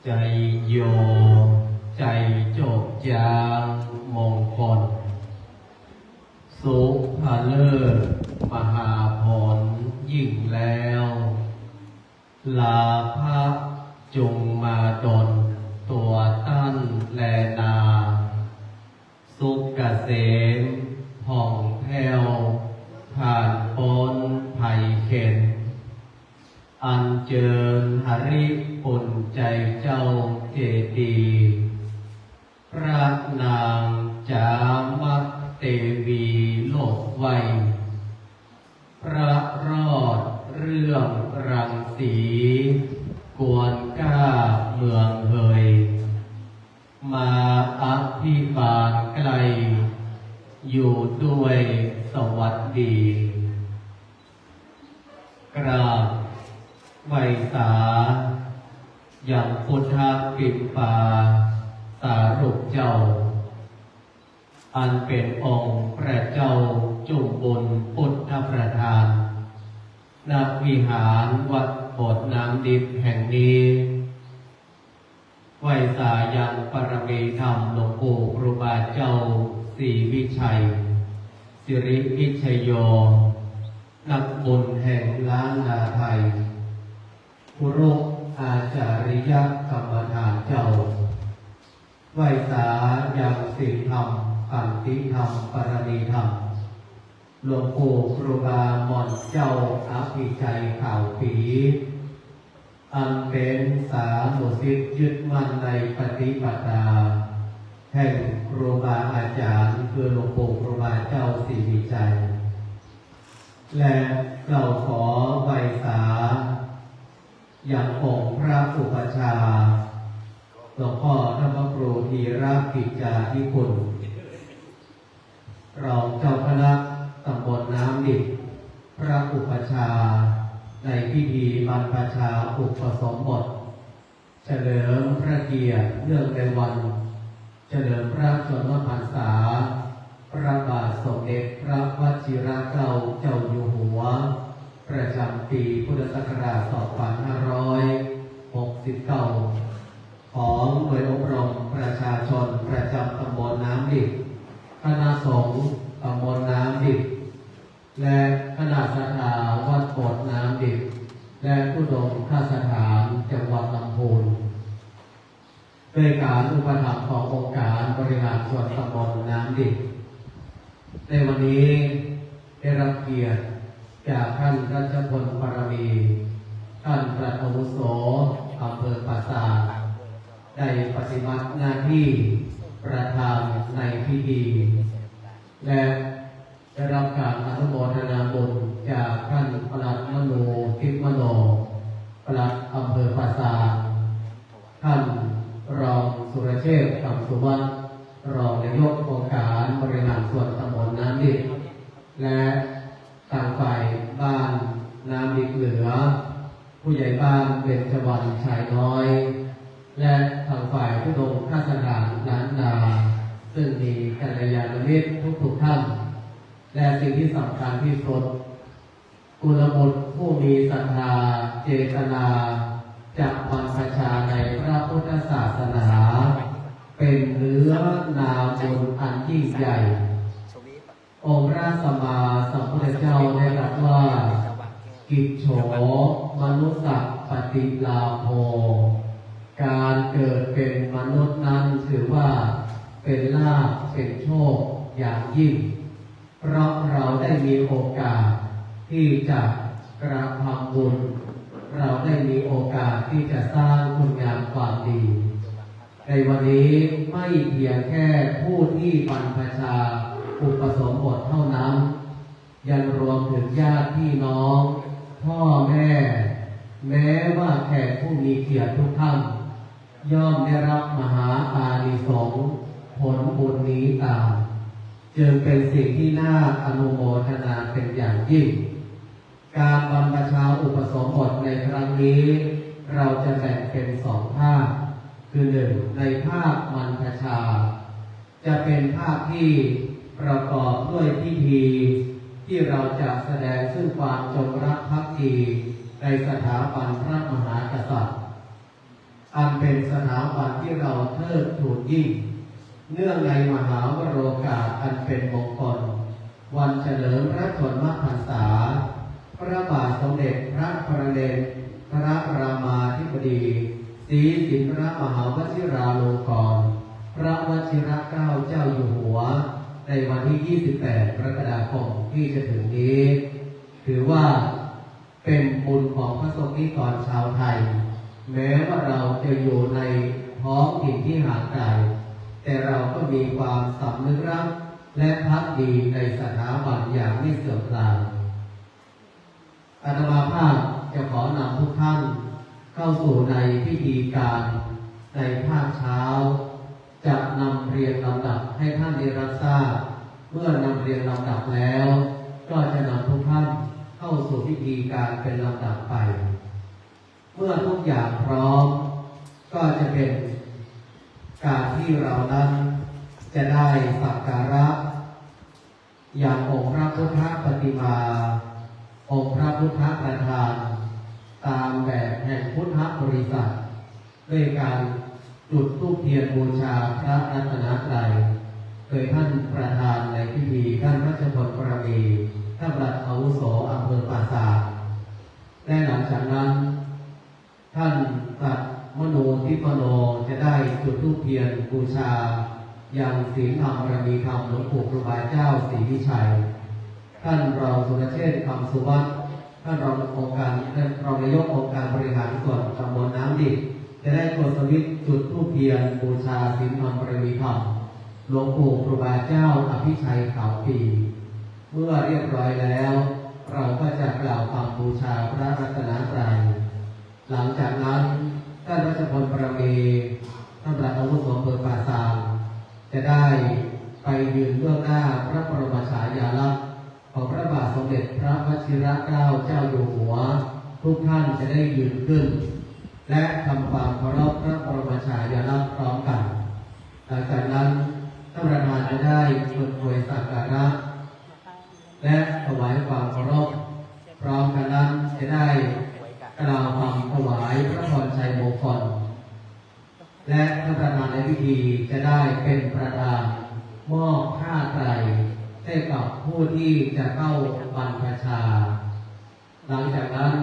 ใจโยใจโจกจางมงคลสุภเลิศมหาผลยิ่งแล้วลาภะจงมาดลตัวตั้นแลนาสุขเกษมผ่องแผ้วผ่านพ้นภัยเข็ญอันเจิญหริปุ่นใจเจ้าเจดีพระนางจามัตเตวีโลกไวพระรอดเรื่องรังสีกวนก้าเมืองเฮยมาอภิบาลไกลอยู่ด้วยสวัสดีกราบไวสาอย่างพุทธปิมปาสารุปเจ้าอันเป็นองค์พระเจ้าจุมบุญพุทธประธานณวิหารวัดโบสถ์น้ำดิบแห่งนี้ไวสายังปรมีธรรมหลวงปู่ครูบาเจ้าศรีวิชัยสิริวิชัยโยนักบุญแห่งล้านนาไทยผู้รู้อาจาริยกรรมฐานเจ้าไหวสายังศีลธรรมขันติธรรมปรมีธรรมหลวงปู่ครูบาหม่อนเจ้าอภิชัยข่าวผีอันเป็นสาธุสิทธิ์ยึดมั่นในปฏิปทาแห่งครูบาอาจารย์คือหลวงปู่ครูบาเจ้าศรีวิชัยและเราขอไหวสาอย่างองค์พระอุปชาหลวงพ่อธรรมครูธีรกิจจาธิคุณรองเจ้าคณะตำบลน้ำดิบพระอุปชาในพิธีบรรพชาอุปสมบทเฉลิมพระเกียรติเนื่องในวันเฉลิมพระชนมพรรษาพระบาทสมเด็จพระวชิรเกล้าเจ้าอยู่หัว ประจำปีพุทธศักราช 2569 ของหน่วยอบรมประชาชนประจำตำบลน้ำดิบคณะสงฆ์ตำบลน้ำดิบและคณะศรัทธาวัดโบสถ์น้ำดิบและผู้ดมข้าสถานจังหวัดลำพูนด้วยการอุปถัมภ์ขององค์การบริหารส่วนตำบลน้ำดิบในวันนี้ได้รับเกียรติจากท่านรัชพลปรมีท่านประอาวุโสอำเภอปราสาทได้ปฏิบัติหน้าที่ประธานในพิธีและได้รับการอนุโมทนาบุญจากท่านปลัดมโนทิพย์มโนปลัดอำเภอปราสาทท่านรองสุรเชษฐ์คำสุวรรณรองนายกองค์การบริหารส่วนตำบลน้ำดิบและทางฝ่ายบ้านน้ำดิบเหลือผู้ใหญ่บ้านเบญจวรรณชายน้อยและทางฝ่ายผู้ดมข้าราชการล้านนาซึ่งมีกัลยาณมิตรทุกท่านและสิ่งที่สำคัญที่สุดกุลบุตรผู้มีศรัทธาเจตนาจะบรรพชาในพระพุทธศาสนาเป็นเนื้อนาบุญอันยิ่งใหญ่องค์พระสัมมาสัมพุทธเจ้าได้ตรัสว่ากิจโฉมนุสสะปฏิลาโภการเกิดเป็นมนุษย์นั้นถือว่าเป็นลาภเป็นโชคอย่างยิ่งเพราะเราได้มีโอกาสที่จะกระทำบุญเราได้มีโอกาสที่จะสร้างคุณงามความดีในวันนี้ไม่เพียงแค่ผู้ที่บรรพชาอุปสมบทเท่านั้นยังรวมถึงญาติพี่น้องพ่อแม่แม้ว่าแขกผู้มีเกียรติทุกท่านย่อมได้รับมหาอานิสงส์ผลบุญนี้ตามจึงเป็นสิ่งที่น่าอนุโมทนาเป็นอย่างยิ่งการบรรพชาอุปสมบทในครั้งนี้เราจะแบ่งเป็นสองภาคคือหนึ่งในภาคบรรพชาจะเป็นภาคที่ประกอบด้วยพิธีที่เราจะแสดงซึ่งความจงรักภักดีในสถาบันพระมหากษัตริย์อันเป็นสถาบันที่เราเทิดทูนยิ่งเนื่องในมหาวโรกาสอันเป็นมงคลวันเฉลิมพระชนมพรรษาพระบาทสมเด็จพระปรเนศพระรามาธิบดีศรีสินธรมหาวชิราลงกรณ์พระวชิรเกล้าเจ้าอยู่หัวในวันที่ 28 กรกฎาคมที่จะถึงนี้ถือว่าเป็นบุญของพระสงฆ์นิกรชาวไทยแม้ว่าเราจะอยู่ในท้องถิ่นที่ห่างไกลแต่เราก็มีความสำนึกรักและภักดีในสถาบันอย่างไม่เสื่อมคลายอาตมาภาพจะขอนำทุกท่านเข้าสู่ในพิธีการในภาคเช้าจะนำเรียงลำดับให้ท่านได้รับทราบเมื่อนำเรียงลำดับแล้วก็จะนำทุกท่านเข้าสู่พิธีการเป็นลำดับไปเมื่อทุกอย่างพร้อมก็จะเป็นการที่เรานั้นจะได้สักการะอย่างองค์พระพุทธปฏิมาองค์พระพุทธประธานตามแบบแห่งพุทธบริษัทด้วยการจุดธูปเทียนบูชาพระรัตนตรัยโดยท่านประธานในพิธีท่านรัชพลปรมีท่านปลัดอาวุโสอำเภอปราสาทและหลังจากนั้นท่านปลัดมโนทิพโนจะได้จุดธูปเทียนบูชายังศีลธรรมบารมีธรรมหลวงปู่ครูบาเจ้าศรีวิชัยท่านรองสุรเชษฐ์คำสุวรรณท่านรององค์การรองนายกองค์การบริหารส่วนตำบลน้ำดิบจะได้กดสวิตช์จุดธูปเทียนบูชาศีลธรรมบารมีธรรมหลวงปู่ครูบาเจ้าอภิชัยขาวปีเมื่อเรียบร้อยแล้วเราก็จะกล่าวคำบูชาพระรัตนตรัยหลังจากนั้นท่านรัชพลปรมีท่านประธานอาวุโสอำเภอปราสาทจะได้ไปยืนเบื้องหน้าพระบรมฉายาลักษณ์ของพระบาทสมเด็จพระวชิรเกล้าเจ้าอยู่หัวทุกท่านจะได้ยืนขึ้นและทำความเคารพพระบรมฉายาลักษณ์พร้อมกันหลังจากนั้นท่านประธานจะได้เปิดเผยสักการะและถวายความเคารพพ พร้อมกันนั้นจะได้กล่าวคำถวายพระพรชัยมงคลและท่านประธานในพิธีจะได้เป็นประธานมอบผ้าไตรให้กับผู้ที่จะเข้าบรรพชาหลังจากนั้น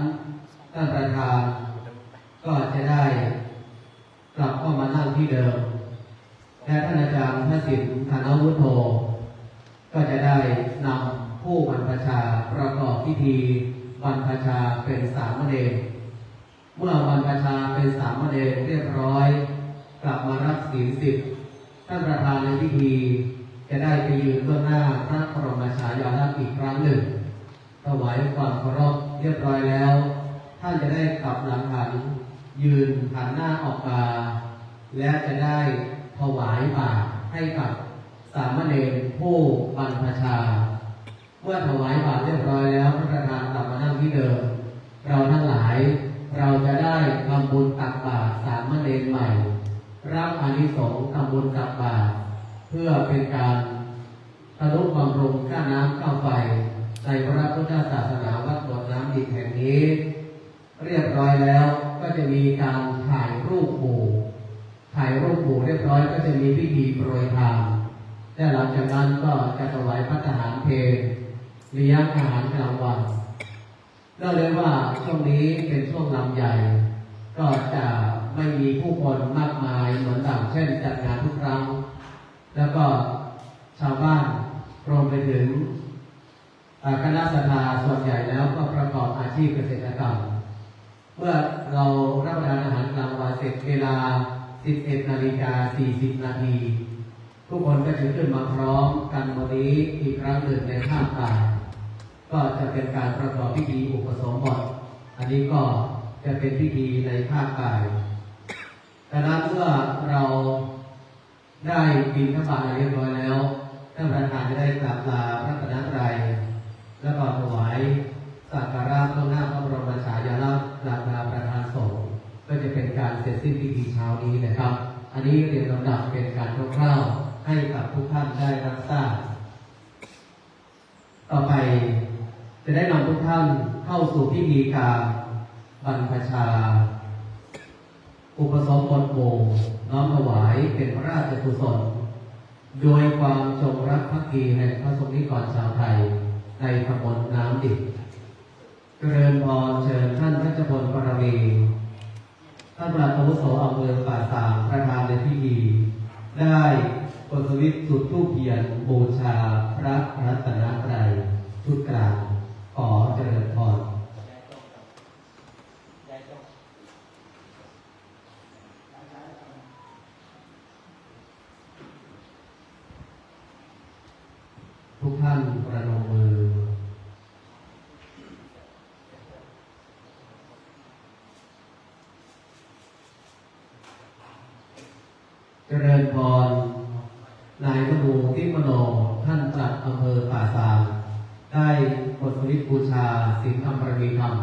ท่านประธานก็จะได้กลับเข้ามานั่งที่เดิมและท่านอาจารย์พระสินธนวุฒโธก็จะได้นำผู้บรรพชาประกอบพิธีบรรพชาเป็นสามเณรเมื่อบรรพชาเป็นสามเณรเรียบร้อยกลับมารับศีล10ท่านประธานในพิธีจะได้ไปยืนเบื้องหน้าพระบรมฉายาลักษณ์อีกครั้งหนึ่งถวายความเคารพเรียบร้อยแล้วท่านจะได้กลับหลังหันยืนหันหน้าออกมาและจะได้ถวายบาตรให้กับสามเณรผู้บรรพชาเมื่อถวายบาตรเรียบร้อยแล้วพระประธานกลับมานั่งที่เดิมเราทั้งหลายเราจะได้ทำบุญตักบาตรสามเณรใหม่รับอานิสงส์ทำบุญตักบาตรเพื่อเป็นการทนุบำรุงค่าน้ำค่าไฟในพระพุทธศาสนาวัดบ่อน้ำดิบแห่งนี้เรียบร้อยแล้วก็จะมีการถ่ายรูปหมู่เรียบร้อยก็จะมีพิธีโปรยทานและหลังจากนั้นก็จะถวายภัตตาหารเพลเลี้ยงอาหารกลางวันก็เลยว่าช่วงนี้เป็นช่วงลำใหญ่ก็จะไม่มีผู้คนมากมายเหมือนดังเช่นจัดงานทุกครั้งแล้วก็ชาวบ้านรวมไปถึงคณะศรัทธาส่วนใหญ่แล้วก็ประกอบอาชีพเกษตรกรรมเมื่อเรารับประทานอาหารกลางวันเสร็จเวลา 11:40 นาทีทุกคนก็จะขึ้นมาพร้อมกันวันนี้อีกครั้งหนึ่งในท่ามกลางก็จะเป็นการประกอบพิธีอุปสมบทอันนี้ก็จะเป็นพิธีในภาคกายดังนั้นเมื่อเราได้บิณฑบาตเรียบร้อยแล้วท่านประธานจะได้กราบลาพระรัตนตรัยแล้วก็ถวายสักการะต่อหน้าพระบรมฉายาลักษณ์ลาประธานสงฆ์ก็จะเป็นการเสร็จสิ้นพิธีเช้านี้นะครับอันนี้เรียนลำดับเป็นการคร่าวๆให้กับทุกท่านได้รับทราบต่อไปจะได้นำทุกท่านเข้าสู่พิธีการบรรพชาอุปสมบทหมู่น้อมถวายเป็นพระราชกุศลโดยความจงรักภักดีแห่งพระสงฆ์นิกรชาวไทยในตำบลน้ำดิบเจริญพรเชิญท่านราชพลปรมีท่านประหลัดอาวุโสอำเภอป่าสางประธานในพิธีได้กดสวิตช์จุดธูปเทียนบูชาพระรัตนตรัยชุดกลางขอเจริญพรทุกท่านประนมมือเจริญพรนายมนูทิมโนท่านปลัดอำเภอป่าซางได้กดสวิตช์บูชาศีลธรรมประมีธรรม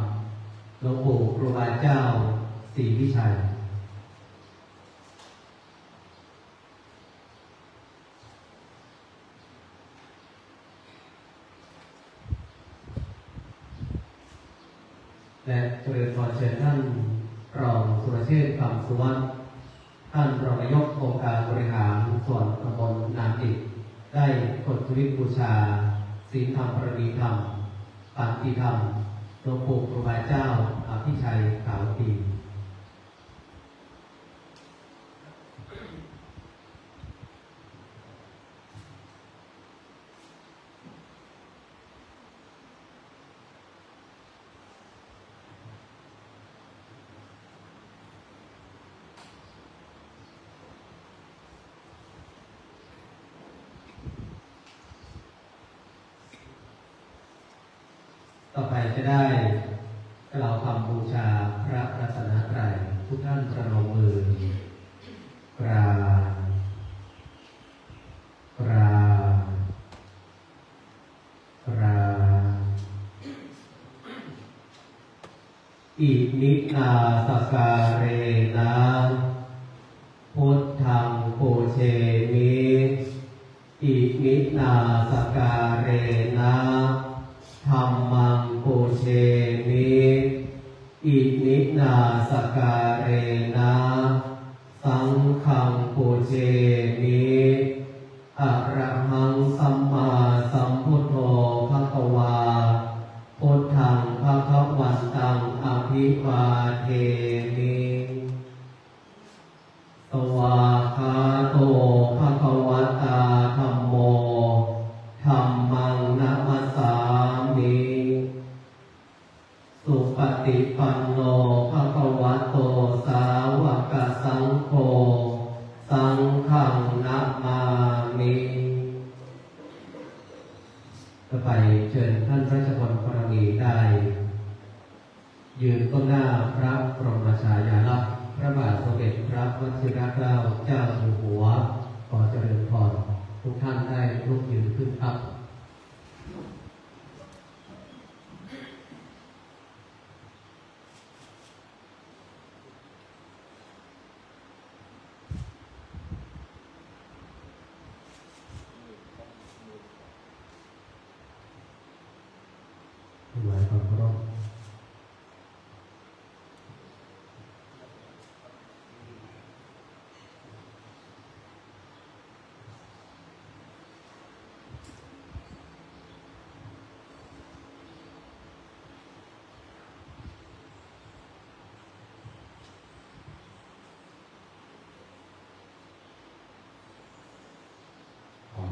หลวงปู่ครูบาเจ้าศรีวิชัยและเจริญพรเชิญท่านรองสุรเชษฐ์คำสุวรรณท่านรองนายกองค์การบริหารส่วนตำบลนาดิบได้กดสวิตช์บูชาศีลธรรมประมีธรรมปฏิธรรมหลวงปู่ครูบาเจ้าอภิชัยขาวตีต่อไปจะได้กล่าวคำบูชาพระรัตนตรัยทุกท่านประนมมือกราบอิมินาสการเรนะพุทธังปูเชมิอิมินาสการเรนะธัมมังปูเช มิอินินาสการเรนะสังฆังปูเชมิอะระหังสัมมาสัมพุทโธภควาพุทธังภคะวันตังอภิวาเทมิสวากขาโตภควตาธัมโมธัมมังนะมัสสามิสุปฏิปันโนภควโตสาวกสังโฆสังฆังนะมามิต่อไปเชิญท่านราชพลพรณีได้ยืนก้มหน้าพระบรมฉายาลักษณ์พระบาทสมเด็จพระวชิรเกล้าเจ้าอยู่หัวขอเจริญพรทุกท่านได้ลุกยืนขึ้นครับถวายความเคารพ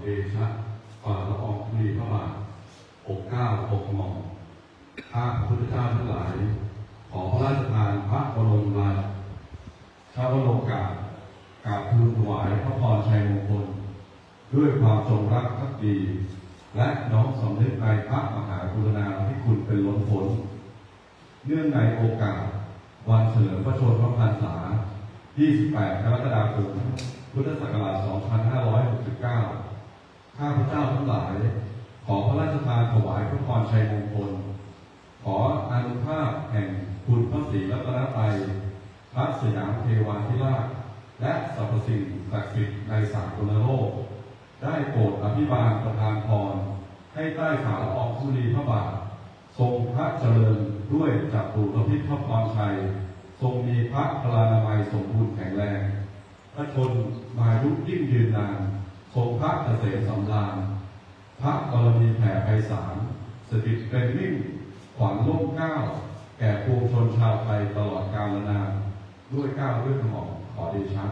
เดชะฝ่าละอองธุลีพระบาทปกเกล้าปกกระหม่อมข้าพระพุทธเจ้าทั้งหลายขอพระราชทานพระบรมราชวโรกาสกราบทูลถวายพระพรชัยมงคลด้วยความจงรักภักดีและน้อมสำนึกในพระมหากรุณาธิคุณเป็นล้นพ้นเนื่องในโอกาสวันเฉลิมพระชนมพรรษา 28 กรกฎาคม พุทธศักราช 2569 ข้าพเจ้าทั้งหลายขอพระราชทานถวายพระพรชัยมงคลขออานุภาพแห่งคุณพระศรีรัตนตรัยพระสยามเทวาธิราชและสรรพสิ่งศักดิ์สิทธิ์ในสากลโลกได้โปรดอภิบาลประทานพรให้ใต้ฝ่าละอองธุลีพระบาททรงพระเจริญด้วยจักรุรพิษพระพรชัยทรงมีพระพลานามัยสมบูรณ์แข็งแรงพระชนมายุยิ่งยืนนานทรงพระเกษมสำราญพระบารมีแผ่ไพศาลสถิตเป็นมิ่งขวัญร่มเกล้าแก่ปวงชนชาวไทยตลอดกาลนานด้วยเกล้าด้วยกระหม่อมขอเดชะ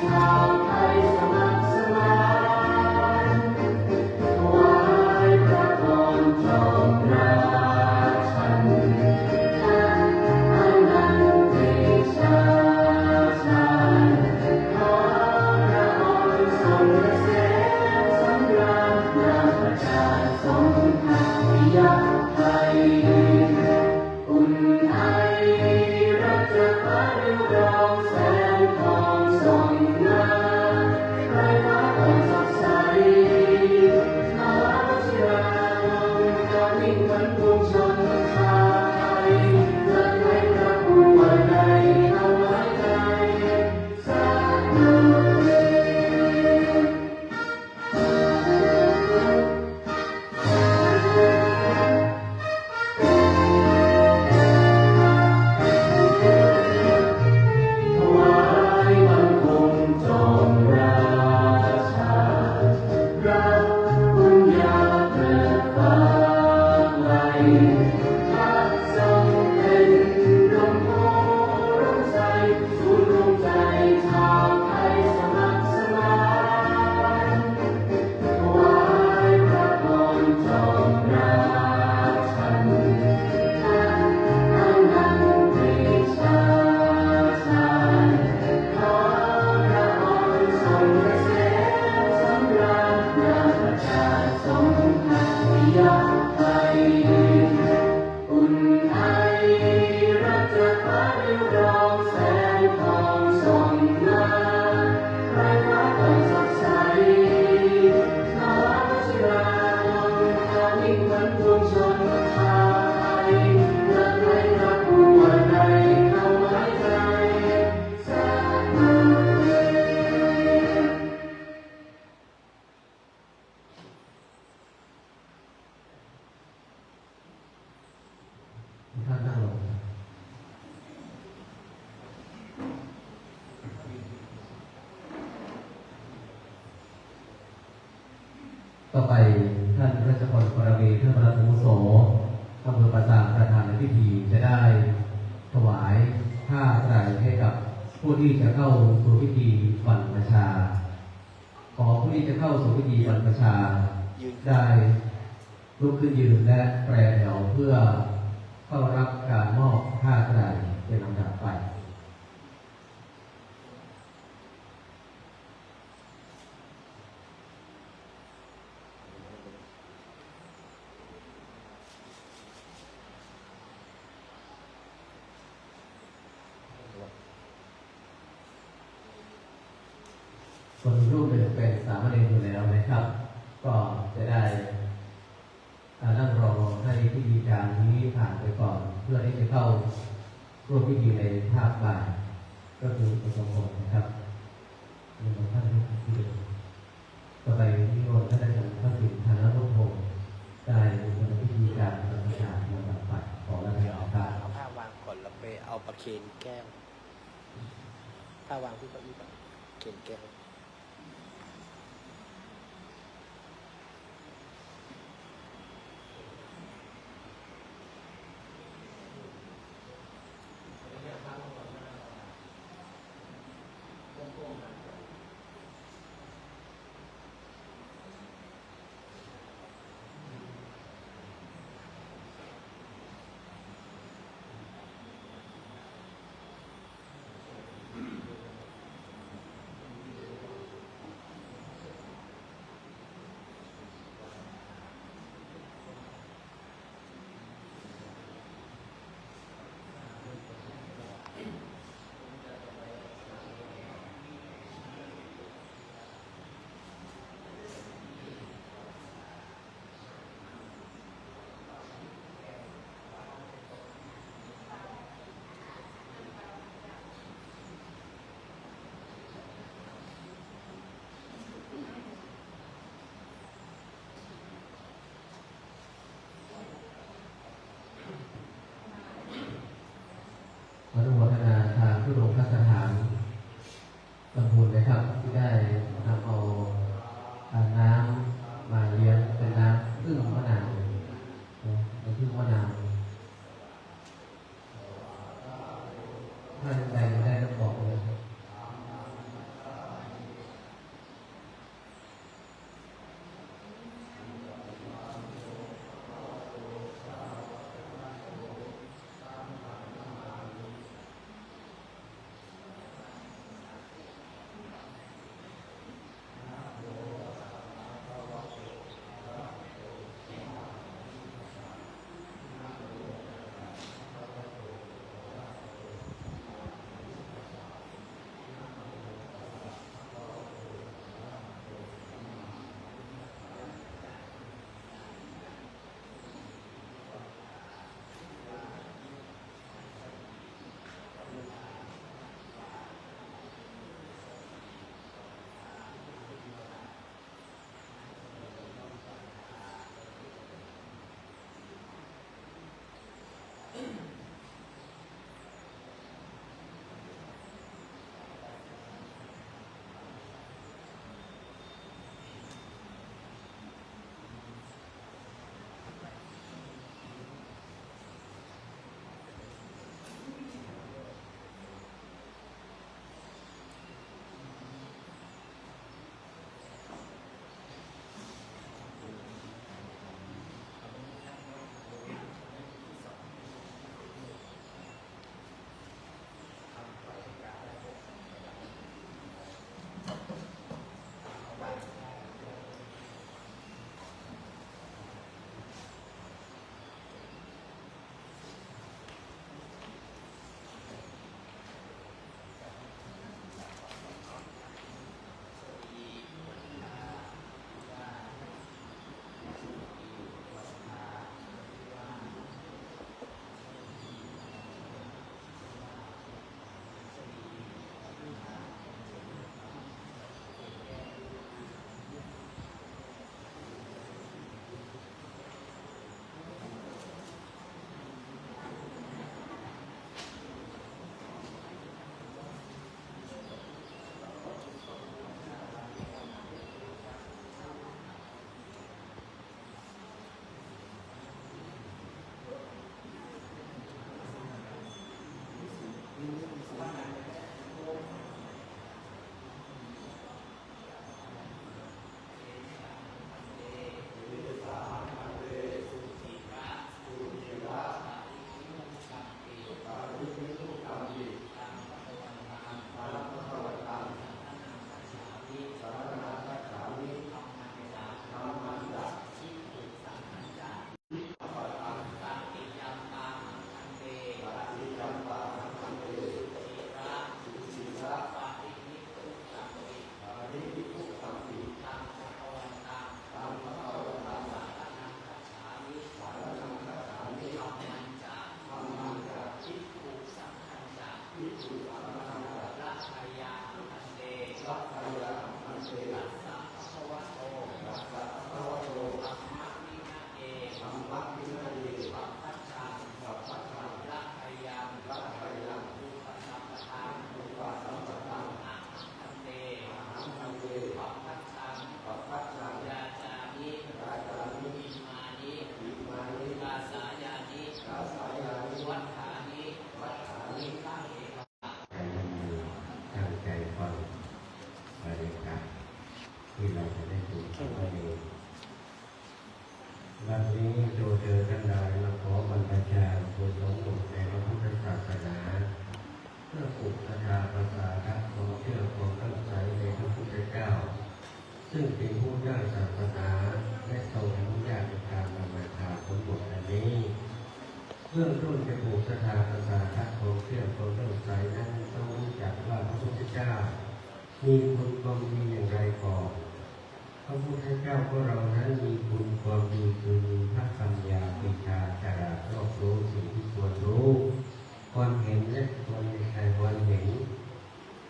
ชาวไทยสมัครสมานถวายพระ ต่อไปท่านราชพลปรวีท่านประธานอาวุโสอำเภอปราสาทประธานในพิธีจะได้ถวายผ้าไตรให้กับผู้ที่จะเข้าสู่พิธีบรรพชา ขอผู้ที่จะเข้าสู่พิธีบรรพชาได้ลุกขึ้นยืนและแปรแถวเพื่อเข้ารับการมอบผ้าไตรเป็นลำดับไปคนรูปหนึ่งเป็นสามเณรอยู่แล้วนะครับ ก็จะได้นั่งรอให้พิธีการนี้ผ่านไปก่อน เพื่อที่จะเข้าร่วมพิธีในภาคบ่ายก็คือประสงค์นะครับในของท่านที่เดิมต่อไปนิมนต์ท่านอาจารย์พระสิทธิ์ธนรุ่งพงศ์ได้เป็นพิธีการบรรพชาลำดับไปขอรับผิดชอบการ เอาผ้าวางก่อนแล้วไปเอาประเคนแก้วผ้าวางที่เก้าอี้ก่อนเคนแก้วอนุโมทนาทางผู้ลงพระสถานลำพูนนะครับที่ได้นำเอาน้ำมาเลี้ยงเป็นน้ำพึ่งมะนาวน้ำพึ่งมะนาวท่านใดได้ต้องบอกเลยครับ ตั้งใจฟังบรรยากาศที่เราจะได้ดูกันวันนี้วันนี้โดยเธอทั้งหลายมาขอบรรพชาบุญสมบูรณ์ในพระพุทธศาสนาเพื่อปลุกศรัทธาประสาทความเชื่อความตั้งใจในพระพุทธเจ้าซึ่งเป็นผู้สร้างศาสนาและทรงอนุญาตในการบรรพชาสมบูรณ์อันนี้เบื้องต้นจะปลูกศรัทธาประสาทความเชื่อความตั้งใจนั้นต้องรู้จักว่าพระพุทธเจ้ามีคุณความดีอย่างไรก่อนพระพุทธเจ้าของเรานั้นมีคุณความดีคือมีพระปัญญาวิชาฉลาดรอบรู้สิ่งที่ควรรู้ควรเห็นและควรเห็น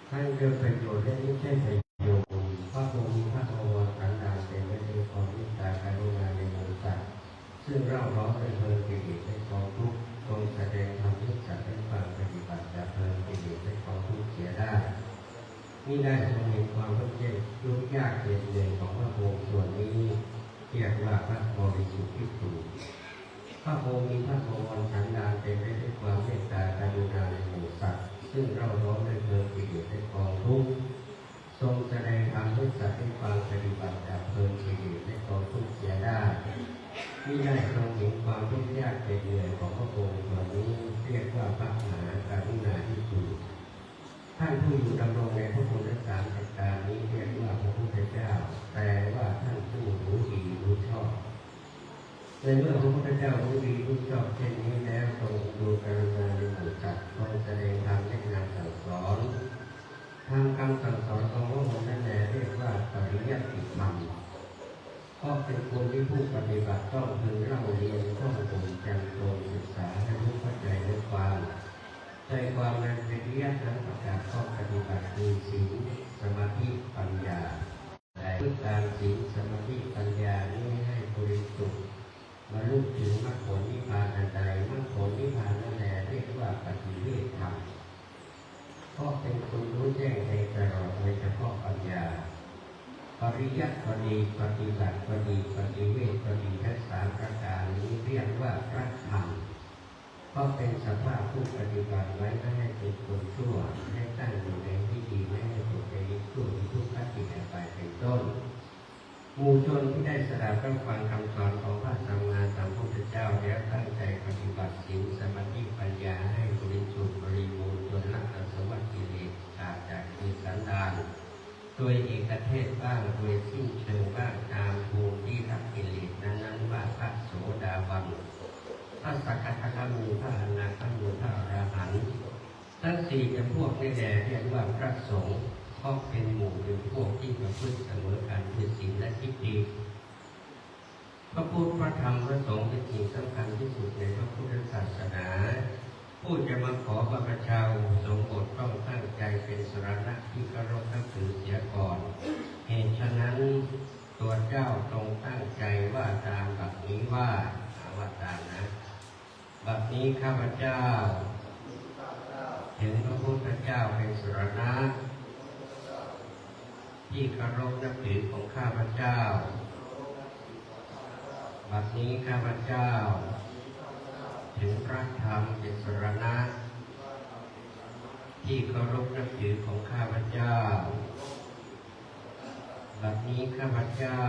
ให้เกิดประโยชน์และไม่ใช่ประโยชน์พระองค์มีพระบวรสันดานเต็มไปด้วยความเมตตากรุณาในหมู่สัตว์ซึ่งเราร้องเป็นเพลินกิเลสในกองทุกข์ทรงแสดงธรรมให้สัตว์ได้ฟังปฏิบัติจะเพลินกิเลสในกองทุกข์เสียได้มิได้ทรงเห็นความทุกข์ยุ่งยากเย็นเย็นของพระองค์ส่วนนี้เรียกว่าพระบริสุทธิ์ที่ถูกพระองค์มีพระบวรสันดานเต็มไปด้วยความเมตตากรุณาในหมู่สัตว์ซึ่งเราร้องเป็นเพลินกิเลสในกองทุกข์ทรงแสดงธรรมให้สัตว์ได้ฟังปฏิบัติจะเพลินกิเลสในกองทุกข์เสียได้มิได้ทรงเห็นความทุกข์ยากเย็นเย็นของพระองค์ส่วนนี้เรียกว่าพระมหากรุณาที่ถูกท่านผู้อยู่ดำรงในพระพุทธศาสนานี้เรียกว่าพระพุทธเจ้าแต่ว่าท่านผู้รู้ดีรู้ชอบในเมื่อพระพุทธเจ้ารู้ดีรู้ชอบเช่นนี้แล้วทรงดูกรุณาในหมู่สัตว์ทรงแสดงธรรมแนะนำสั่งสอนทางคำสั่งสอนของพระองค์นั่นแหละเรียกว่าปริยัติธรรมก็เป็นคนที่ผู้ปฏิบัติต้องพึงเล่าเรียนข้อมูลจำตรงศึกษาให้รู้เข้าใจในความใจความนั้นเป็นวิทยาทางประกาศข้อปฏิบัติคือศีลสมาธิปัญญาแต่ด้วยการศีลสมาธิปัญญานี้ให้บริสุทธิ์บรรลุถึงมรรคผลนิพพานอันใดมรรคผลนิพพานนั่นแหละเรียกว่าปฏิเวทธรรมก็เป็นคนรู้แจ้งในตลอดในเฉพาะปัญญาปริยัติก็ดีปฏิบัติก็ดีปฏิเวทก็ดีทั้งสามประการนี้เรียกว่าพระธรรมก็เป็นสภาพผู้ปฏิบัติไว้ไม่ให้เป็นคนชั่วให้ตั้งอยู่ในที่ดีไม่ให้ตกในชั่วที่ทุกข์ติดไปเป็นต้นหมู่ชนที่ได้สดับรับฟังคำสอนของพระสัมมาสัมพุทธเจ้าแล้วตั้งใจปฏิบัติศีลสมาธิปัญญาให้บริสุทธิ์บริบูรณ์จนละอาสวะกิเลสขาดจากกิเลสสันดานโดยเอกเทศบ้างโดยสิ้นเชิงบ้างตามภูมิที่รับกิเลสนั้นว่าพระโสดาบันพระสักกะคามีพระอนาคามีพระอรหันต์ทั้งสี่จำพวกนี้แหละเรียกว่าพระสงฆ์เพราะเป็นหมู่เป็นพวกที่ประพฤติเสมอกันคือศีลและทิฏฐิพระพุทธพระธรรมพระสงฆ์เป็นสิ่งสำคัญที่สุดในพระพุทธศาสนาผู้จะมาขอบรรพชาอุปสมบทต้องตั้งใจเป็นสรณะที่เคารพนับถือเสียก่อนเหตุฉะนั้นตัวเจ้าตรงตั้งใจว่าตามบัดนี้ว่าตามนะบัดนี้ข้าพเจ้าถึงพระพุทธเจ้าเป็นสรณะที่เคารพนับถือของข้าพเจ้าบัดนี้ข้าพเจ้าถึงพระธรรมเป็นสรณะที่เคารพนับถือของข้าพเจ้าบัดนี้ข้าพเจ้า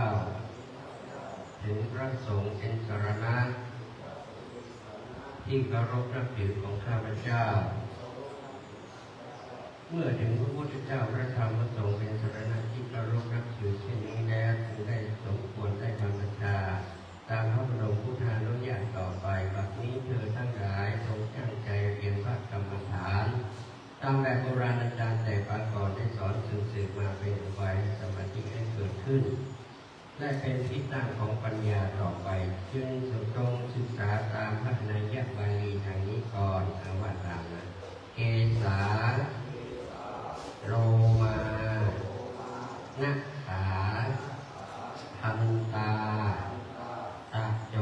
ถึงพระสงฆ์เป็นสรณะที่เคารพนับถือของข้าพเจ้าเมื่อถึงพระพุทธเจ้าพระธรรมพระสงฆ์เป็นสรณะที่เคารพนับถือเช่นนี้แล้วจึงได้สมควรได้บรรพชาตามพระบรมพุทธานุญาตต่อไปบัดนี้เธอทั้งหลายจงตั้งใจเรียนพระกรรมฐานตามแบบโบราณอาจารย์แต่ปางก่อนได้สอนสืบมาเป็นอุบายสมาธิให้เกิดขึ้นได้เป็นที่ตั้งของปัญญาต่อไปจึงจงศึกษาตามพระนัยยะบาลีทางนี้ก่อนว่าตามนะเกสาโรมานะขา ทันตาตะโจ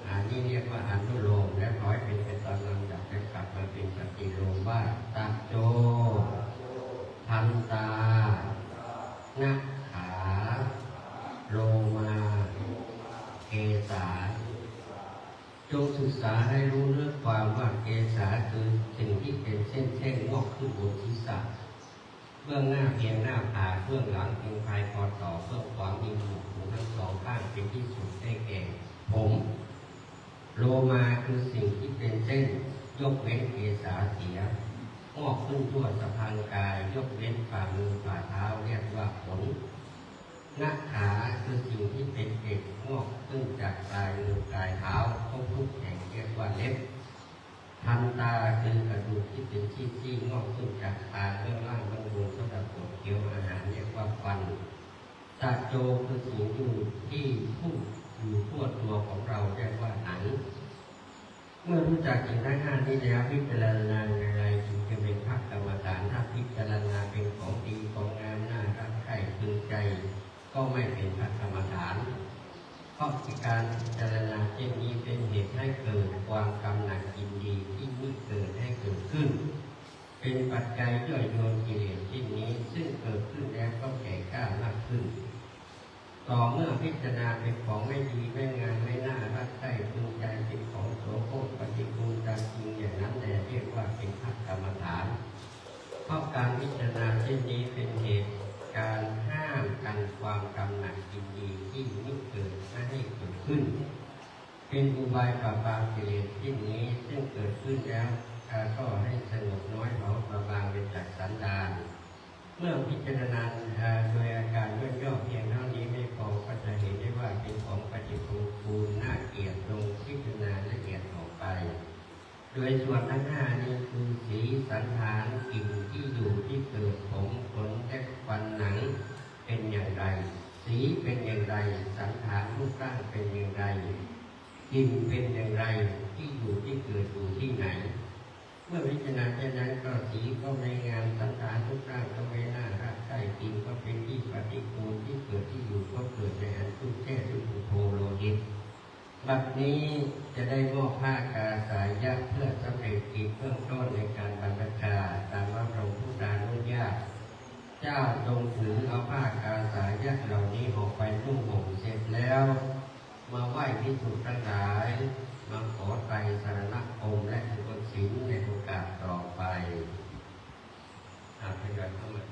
อันนี้เรียกว่าอนุโลมและร้อยเป็นตอนลำดับจะกลับมาเป็นปฏิโลมว่าตะโจทันตานักขาโลมาเกสาจงศึกษาให้รู้เรื่องความว่าเกสาคือสิ่งที่เป็นเส้นงอกขึ้นบนศีรษะเบื้องหน้าเพียงหน้าผากเบื้องหลังเพียงปลายคอต่อเบื้องขวามีหูทั้งสองข้างเป็นที่สุดได้แก่ผมโลมาคือสิ่งที่เป็นเส้นยกเว้นเกสาเสียงอกขึ้นทั่วสะพานกายยกเว้นฝ่ามือฝ่าเท้าเรียกว่าขนหน้าขาคือสิ่งที่เป็นเกล็ดงอกขึ้นจากปลายมือปลายเท้าทุกแห่งเรียกว่าเล็บทันตาคือกระดูกที่เป็นชี้งอกขึ้นจากตาเบื้องล่างเบื้องบนสำหรับกดเคี้ยวอาหารเรียกว่าฟันตาโจคือสิ่งอยู่ที่พุ่งอยู่ทั่วตัวของเราเรียกว่าหนังเมื่อรู้จักสิ่งทั้งห้านี้แล้วพิจารณาอะไรจึงจะเป็นภาคกรรมฐานถ้าพิจารณาเป็นของดีของงามน่ารักใคร่พึงใจก็ไม่เป็นภาคกรรมฐานเพราะการพิจารณาเช่นนี้เป็นเหตุให้เกิดความกำหนัดยินดีที่มิเกิดให้เกิดขึ้นเป็นปัจจัยย่อยโยนกิเลสเช่นนี้ซึ่งเกิดขึ้นแล้วก็แก่กล้ามากขึ้นต่อเมื่อพิจารณาเป็นของไม่ดีไม่งามไม่น่ารักใคร่พึงใจเป็นของโสโครกปฏิกูลตามจริงอย่างนั้นแต่เรียกว่าเป็นภาคกรรมฐานเพราะการพิจารณาเช่นนี้เป็นเหตุการห้ามกันความกำหนัดยินดีที่มิเกิดไม่ให้เกิดขึ้นเป็นอุบายปราบปรามกิเลสที่นี้ซึ่งเกิดขึ้นแล้วก็ให้สงบน้อยเบาบางเป็นจากสันดานเมื่อพิจารณาโดยอาการย่อเพียงเท่านี้ไม่พอก็จะเห็นได้ว่าเป็นของปฏิกูลน่าเกลียดลงพิจารณาละเอียดออกไปโดยส่วนทั้งห้านี้คือสีสันฐานกลิ่นที่อยู่ที่เกิดผมขนและฟันหนังเป็นอย่างไรสีเป็นอย่างไรสันฐานรูปร่างเป็นอย่างไรกลิ่นเป็นอย่างไรที่อยู่ที่เกิดอยู่ที่ไหนเมื่อพิจารณาเช่นนั้นก็สีก็ไม่งามสันฐานรูปร่างก็ไม่น่ารักใคร่กลิ่นก็เป็นที่ปฏิกูลที่เกิดที่อยู่ก็เกิดในอันทุกข์แท้ทุกข์โทโลหิตบัดนี้จะได้มอบผ้ากาสายะเพื่อสำเร็จกิจเบื้องต้นในการบรรพชาตามว่าเราผู้ดานุญาตเจ้าจงถือเอาผ้ากาสายะเหล่านี้ออกไปนุ่งห่มเสร็จแล้วมาไหว้ภิกษุทั้งหลายมาขอไตรสรณคมและอุปศีลในโอกาสต่อไปทยอยเข้ามา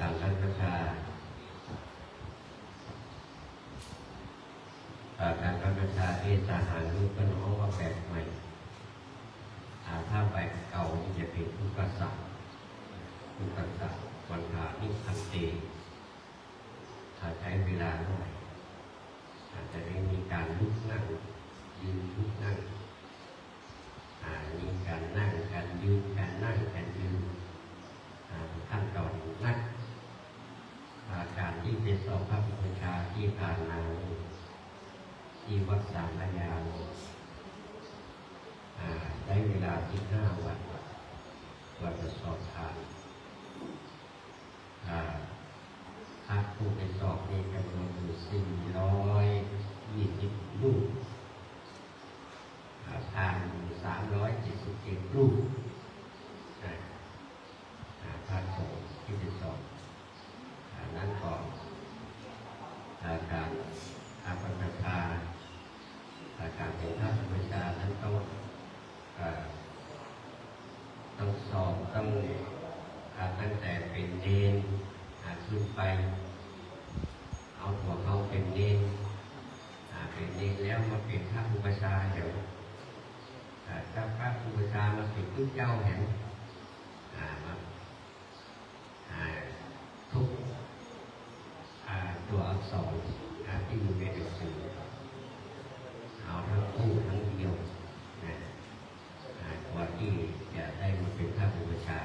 การบรรพชาการบรรพชาที่สาหารูปน้องว่าแบบใหม่ถ้าแบบเก่านี่จะเป็นทุกขสัตว์วันขานิพันเตถ้าใช้เวลาหน่อยอาจจะได้มีการลุกนั่งยืนลุกนั่งมีการนั่งการยืนการนั่งการยืนขั้นตอนนักการที่เป็นสองพระพุทธเจ้าที่ผ่านมาที่วัดสามพระยา 15 วันว่าจะสอบผ่านพระผู้ไปสอบมีจำนวนอยู่420 รูปผ่าน377 รูปพระสงฆ์ที่ไปสอบนั้นก่อนการปฏิบัติการเป็นพระธรรมชาตินั้นต้องสอบต้องตั้งแต่เป็นเณรขึ้นไปเอาตัวเขาเป็นเณรแล้วมาเป็นพระอุปชาเดี๋ยวถ้าพระอุปชามาเป็นผู้เจ้าเห็นทุกตัวอักษรที่อยู่ในหนังสือเอาทั้งคู่ทั้งเดียวกว่าที่จะได้มาเป็นพระอุปชา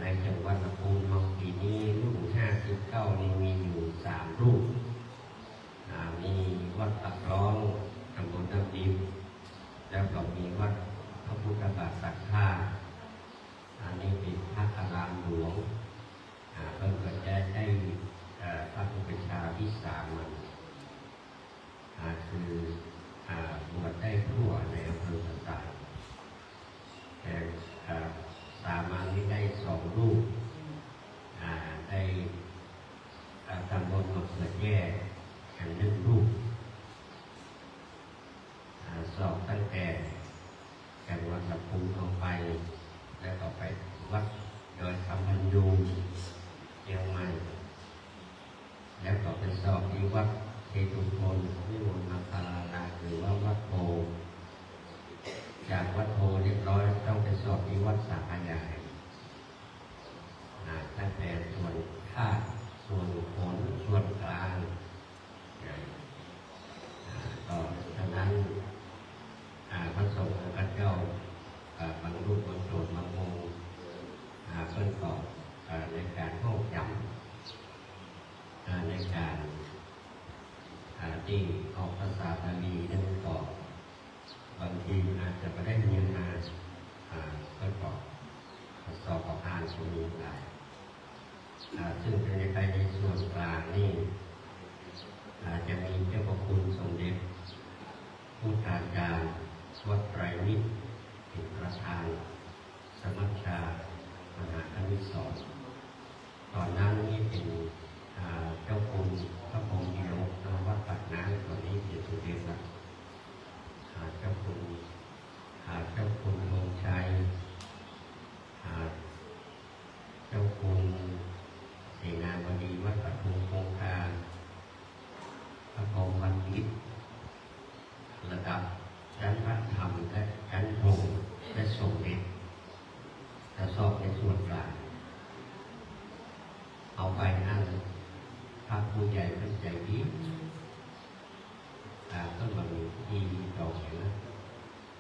ในจังหวัดลำพูนปีนี้รุ่น59นี่มีอยู่3 รูปมีวัดปักร้องตำบลน้ำดิบแล้วก็มีวัดพระพุทธบาทสักท่าอันนี้เป็นพระอารามหลวงเพิ่งก็จะได้พระอุปชาที่3คือบวชได้ทั่วในอำเภอต่างๆแต่สามัญนี้ได้2 รูปได้ตำบลมะเขือแย่กัน1 รูปสอบตั้งแต่จังหวัดลำพูนลงไปแล้วก็ไปวัดโดยคำบรรยูเชียงใหม่แล้วก็ไปสอบที่วัดเทตุพลนิมนต์มาคาราหรือว่าวัดโพจากวัดโพเรียบร้อยต้องไปสอบที่วัดสาขยายตั้งแต่ส่วนข้าส่วนผลส่วนกลางก็ฉะนั้นพระสงฆ์พระเจ้าบรรลุบรรจุบางองค์เพิ่นก็ในการท่องจำในการที่ออกภาษาบาลีนั้นก็บางทีอาจจะไม่ได้เรียนมาเพิ่นก็สอบอ่านสูงได้ซึ่งในส่วนกลางนี่จะมีเจ้าพระคุณสมเด็จผู้ตาจารย์วัดไตรมิตรเป็นประธานสมัชชามหาคณิตศาสตร์ตอนนั้นนี่เป็นเจ้าคุณพระพรหมดิโลกวัดปากน้ำตอนนี้เป็นสุเทพละเจ้าคุณธงชัยเจ้าคุณเสนาบดีวัดปทุมคงคาพระพรหมวันวิทย์ระดับชั้นพระธรรมและชั้นโทและสมเด็จจะสอบในส่วนกลางเอาไปนั่งพระผู้ใหญ่เป็นใจดีก็มามีที่ดอกนะ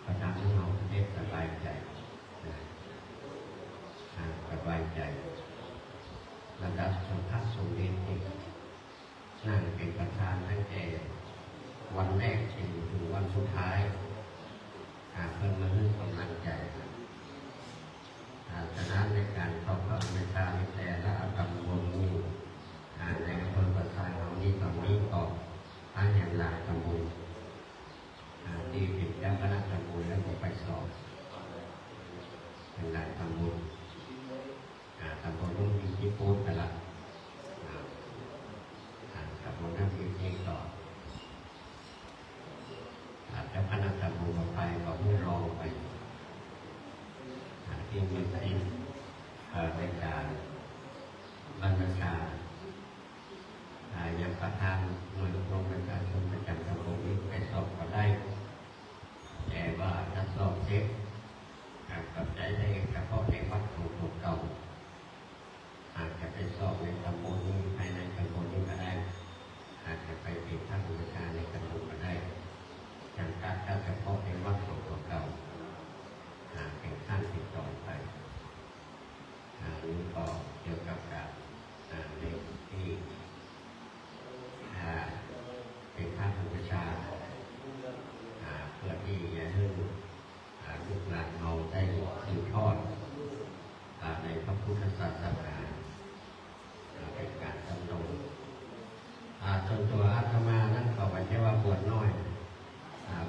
ประทานให้เราได้สบายใจสบายใจระดับสมทัศสมเด็จเองนั่งเป็นประธานตั้งแต่วันแรกจนถึงวันสุดท้ายเพิ่มมาเรื่องกำลังใจฉะนั้นในการสอบเข้าในการในแต่ละตำบลนี้ในอำเภอประทายเรานี้ตอนนี้ก็ทั้งอย่างหลายตำบลที่เป็นเจ้าคณะตำบลและไปสอบอย่างหลายตำบลต้องมีที่พูดไปละตำบลนั้นมีที่ต่อเจ้าคณะตำบลไปก็ไม่รอไปที่มีทีมในการบรรณาการยังประธานหน่วยอบรมประชาชนประจำ ศาสนาเป็นการดำรงจนตัวอาตมานั้นก็ไม่ใช่ว่าบวชน้อย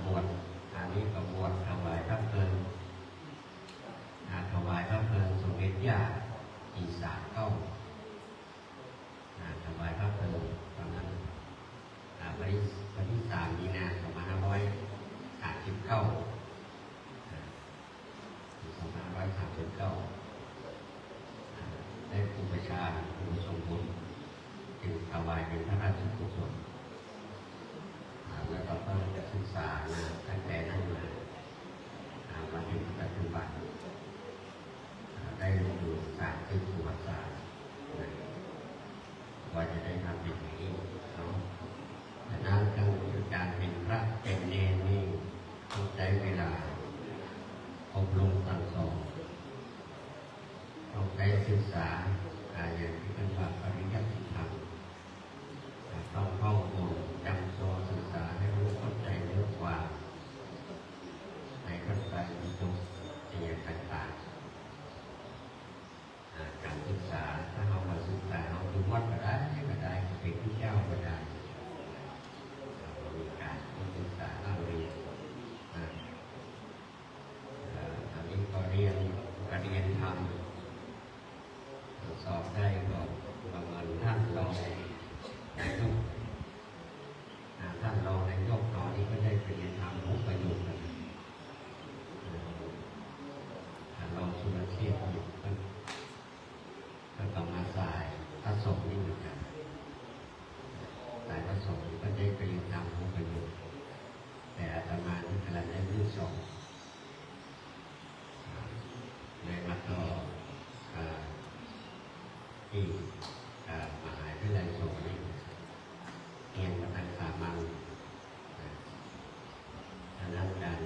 บวชอันนี้ก็บวชถวายพระเพลิงถวายพระเพลิงสมเด็จย่าอีสานเก้าถวายพระเพลิงตอนนั้นวันที่3 มีนาคม 2539ได้อุปชาอุปสมบทจึงถวายเป็นพระราชกุศลแล้วก็เพิ่มจะศึกษาตั้งแต่นั้นมาถึงปัจจุบันได้ดูศาสตร์คือประวัติศาสตร์ว่าจะได้ทำเป็นอย่างนี้แต่นั้นการเป็นพระเป็นเนรนี่ต้องใช้เวลาอบรมสั่งสอนต้องใช้ศึกษาอย่างที่เป็นว่าปริยัติธรรมต้องท่องบทจำโซศึกษาให้รู้เข้าใจเรื่องความในพระไตรปิฎกอย่างต่างๆการศึกษาถ้าเรามาศึกษาเราดูวัดก็ได้เป็นผู้เจ้าก็ได้มีการศึกษาเราเรียนอันนี้ก็เรียนธรรมสอบได้ก็ประเมินท่านรองนายกท่านรองนายกตอนนี้ก็ได้ไปเรียนธรรมรู้ประโยชน์ท่านรองสุรเชษฐ์ก็ต้องมาสายพระสงฆ์นี่เหมือนกันสายพระสงฆ์ก็ได้ไปเรียนธรรมรู้ประโยชน์แต่อาตมาที่กำลังได้รุ่น2ในมาต่อที่มหาวิทยาลัยสงฆ์นี่เรียนมาทางสามัญดังนั้นการ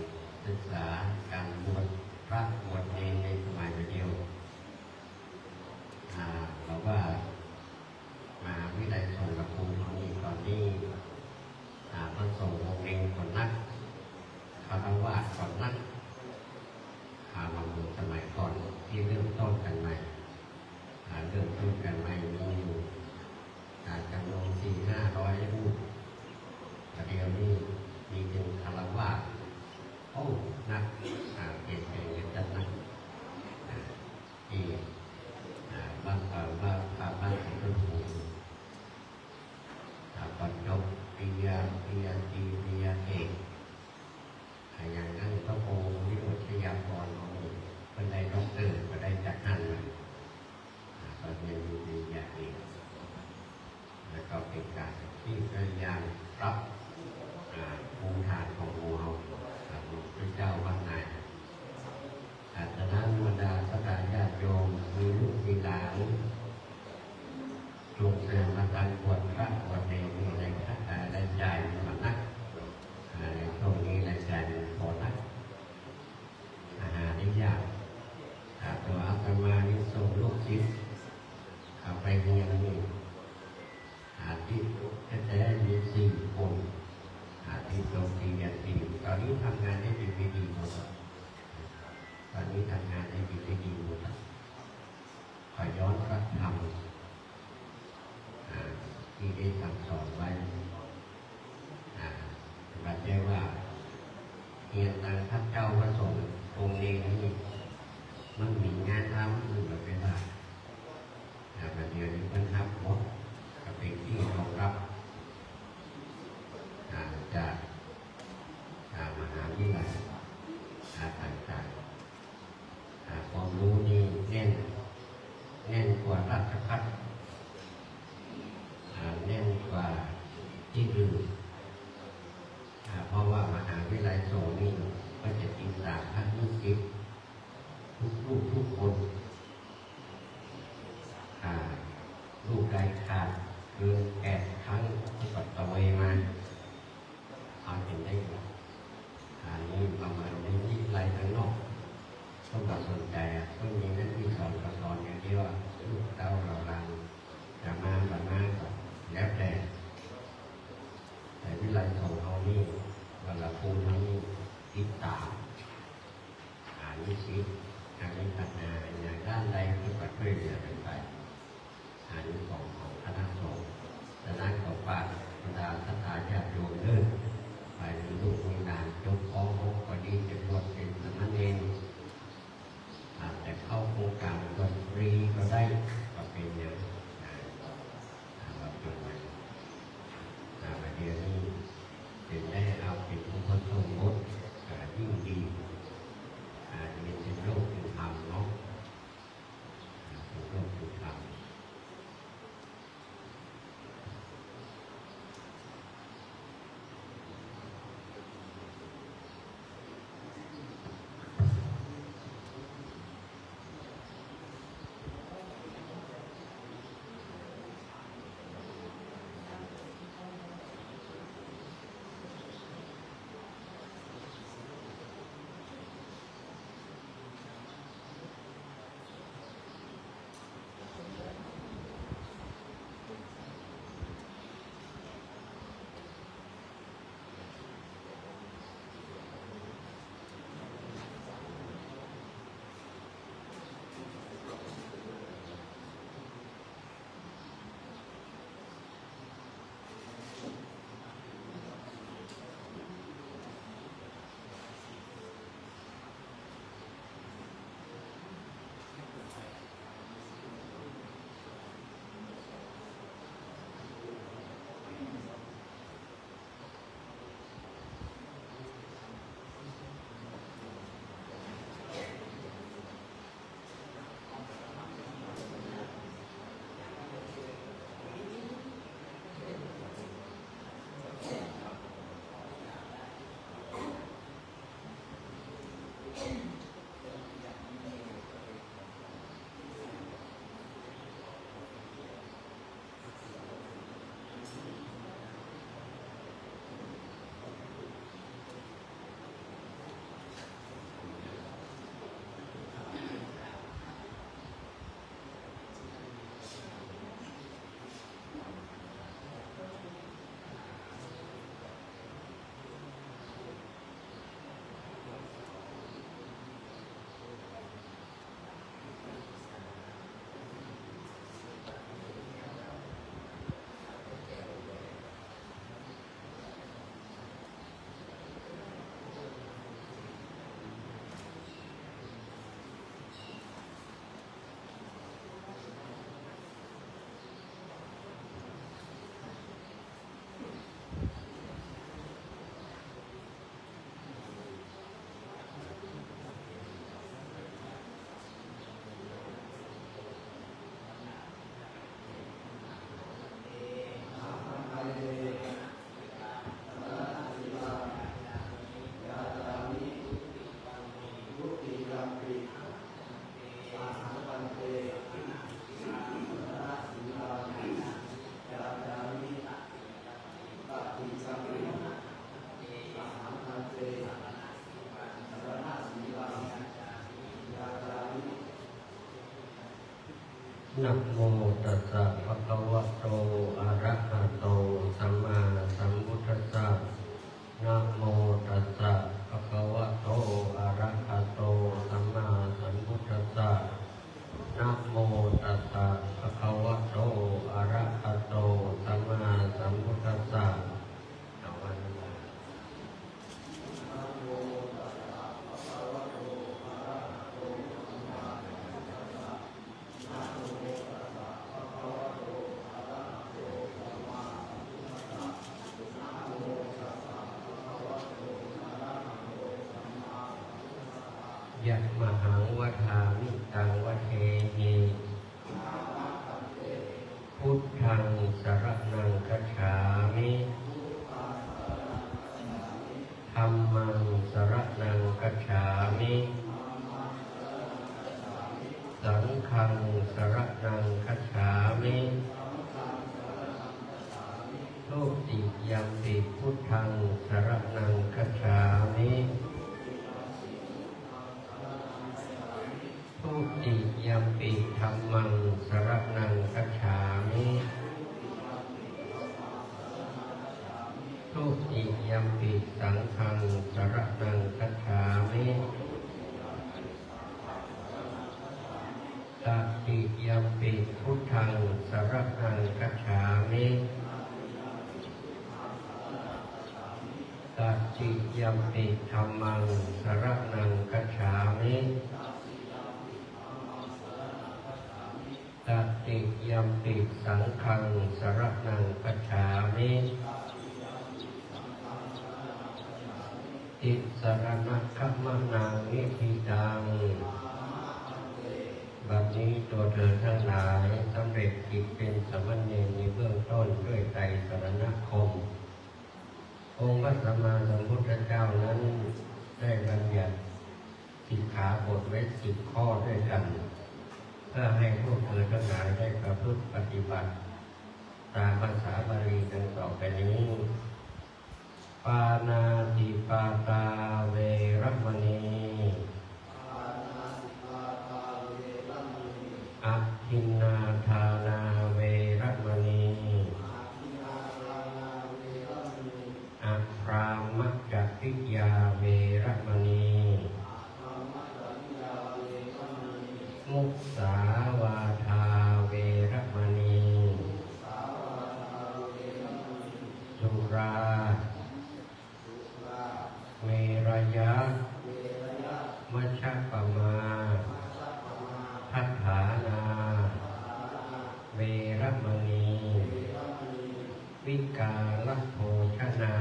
ศึกษาการบวชพระบวชเองในสมัยเดียวเราว่ามหาวิทยาลัยสงฆ์กับครูของนี้ตอนนี้พระสงฆ์องค์เองคนนักคารวะคนนักมาบวชสมัยก่อนที่เริ่มต้นกันใหม่มีอยู่จำนวน400-500 รูปแต่เดียวนี้มีเพียงคารวะนักเก่งๆจัดนักที่บ้านของท่านครูก่อนจบปริญญาตรีปริญญาเอกอย่างนั้นก็คงวิโรจน์ชยากรของเป็นได้ด็อกเตอร์ก็ได้จากนั่นเลยตอนเรียนปริญญาเอกแล้วก็เป็นการที่พยายามรับภูมิฐานของหมู่เราพระเจ้าวันไหนจากนั้นบรรดาสัตยาโยมมีลูกมีหลานจงเสริมมาการบวชพระบวชเนรมีอะไรได้ใจมันนักในตรงนี้ได้ใจพอนักอาหารได้ยากตัวอาตมานี่ส่งลูกศิษย์ไปเรียนนี่ที่แท้ๆมี4 คนที่จบปริญญาตรีตอนนี้ทำงานได้ดีหมดตอนนี้ทำงานได้ดีหมดขอย้อนพระธรรมที่ได้สั่งสอนไว้บัดเจว่าเรียนตามพระเจ้าพระสงฆ์องค์เองนี่มันมีงานทำมันแบบเป็นว่าบัดเดียวนี้มันทำหมดก็เป็นที่รองรับจากมหาวิทยาลัยต่างๆความรู้นี่แน่นกว่าราชภัฏแน่นกว่าที่อื่นเพราะว่ามหาวิทยาลัยสงฆ์นี่ก็จะติดตามท่านลูกศิษย์ทุกรูปทุกคนลูกใดขาดเกิน8 ครั้งที่ปัตตะเวมาเห็นได้นี้ประมาณนี้ไรทั้งนอกต้องมาสนใจต้องมีหน้าที่สอนอย่างเดียวลูกเต้าเราลังจะมาแล้วแต่วิไลของเรานี่เวลาครูทั้งนี้ติดตามนิสิต ทางนี้พัฒนาอย่างด้านใดที่ปัดช่วยเหลือกันไปอานิสงส์ของคณะสงฆ์ดังนั้นขอฝากบรรดาศรัทธาญาติโยมเด้อไปในลูกในนามจงขอพบก็ดีจะบวชเป็นสามเณรอาจจะเข้าโครงการบวชฟรีก็ได้ก็เป็นอย่างแบบจงไว้ประเดี๋ยวนี้เป็นได้เอาเป็นผู้คนสมมติยิ่งดีเป็นโลกเป็นธรรมเนาะเป็นโลกเป็นธรรมนะโมตัสสะภะคะวะโตอะระหะโตสัมมาสัมพุทธัสสะนะโมตัสสะภะคะวะโตอะระหะโตสัมมาสัมพุทธัสสะนะโมตัสสะภะคะวะโตอะระหะโตสัมมาสัมพุทธัสสะยัตมหังวทามิตังวเทหิพุทธังสรณังคัจฉามิธัมมังสรณังคัจฉามิสังฆังสรณังคัจฉามิทุติยัมปิพุทธังสรณังคัจฉามิทุติยัมปิธัมมังสรณังคัจฉามิทุติยัมปิสังฆังสรณังคัจฉามิท ตัตติยัมปิพุทธังสรณังคัจฉามิตัตติยัมปิธัมมังสรณังคัจฉามิตัตติยัมปิสังฆังสรณังคัจฉามิติสรณคัมมนังนิพิตังบัดนี้ตัวเธอทั้งหลายสำเร็จกิจเป็นสามเณรในเบื้องต้นด้วยไตรสรณคมองค์พระสัมมาสัมพุทธเจ้านั้นได้บัญญัติสิกขาบทไว้10 ข้อด้วยกันเพื่อให้พวกเธอทั้งหลายได้ประพฤติปฏิบัติตามภาษาบาลีดังต่อไปนี้ปานาติปาตาเวรมณีอทินนาทานาเวรมณีอพรามจปิยาเวรมณีมุสาวาทาเวรมณีสุราเมรยะมัชฌัปปมาทัฏฐานาเวรมณีวิกาลโภชนา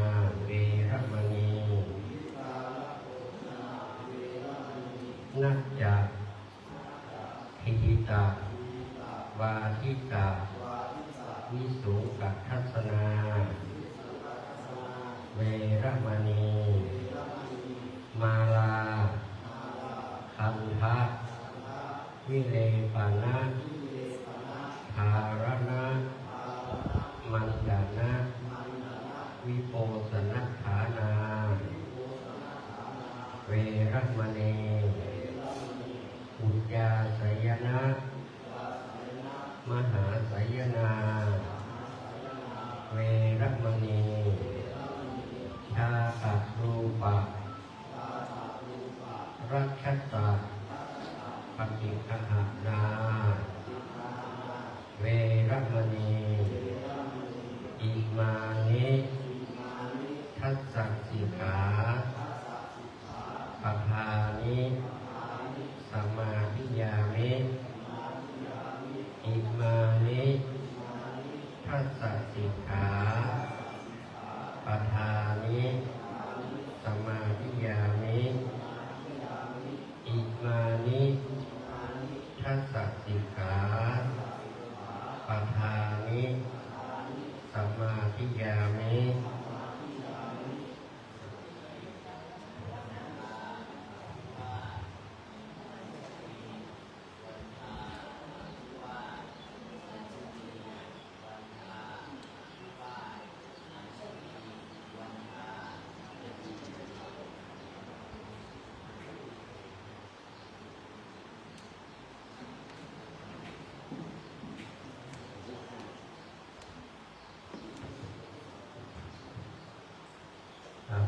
เวรมณีนัจจทิฏฐิวาทิตาวิสุกัทัสสนาเวรมณีมาลาคันธะวิเลปนะภารณะมันดานะวิโปสนัฐานาเวรมณีอุจจาสยนะมหาสยนาเวรมณีชาตัดรูปะรัชตะปฏิฆะนาเวรมณีอิมานิทัสสะสิกขาปทานิสมาธิยามิอิมานิทัสสะสิกขาปทานิสมาธิยามิอิมานิทัสสะสิกขาปทานิสมาธิยามิ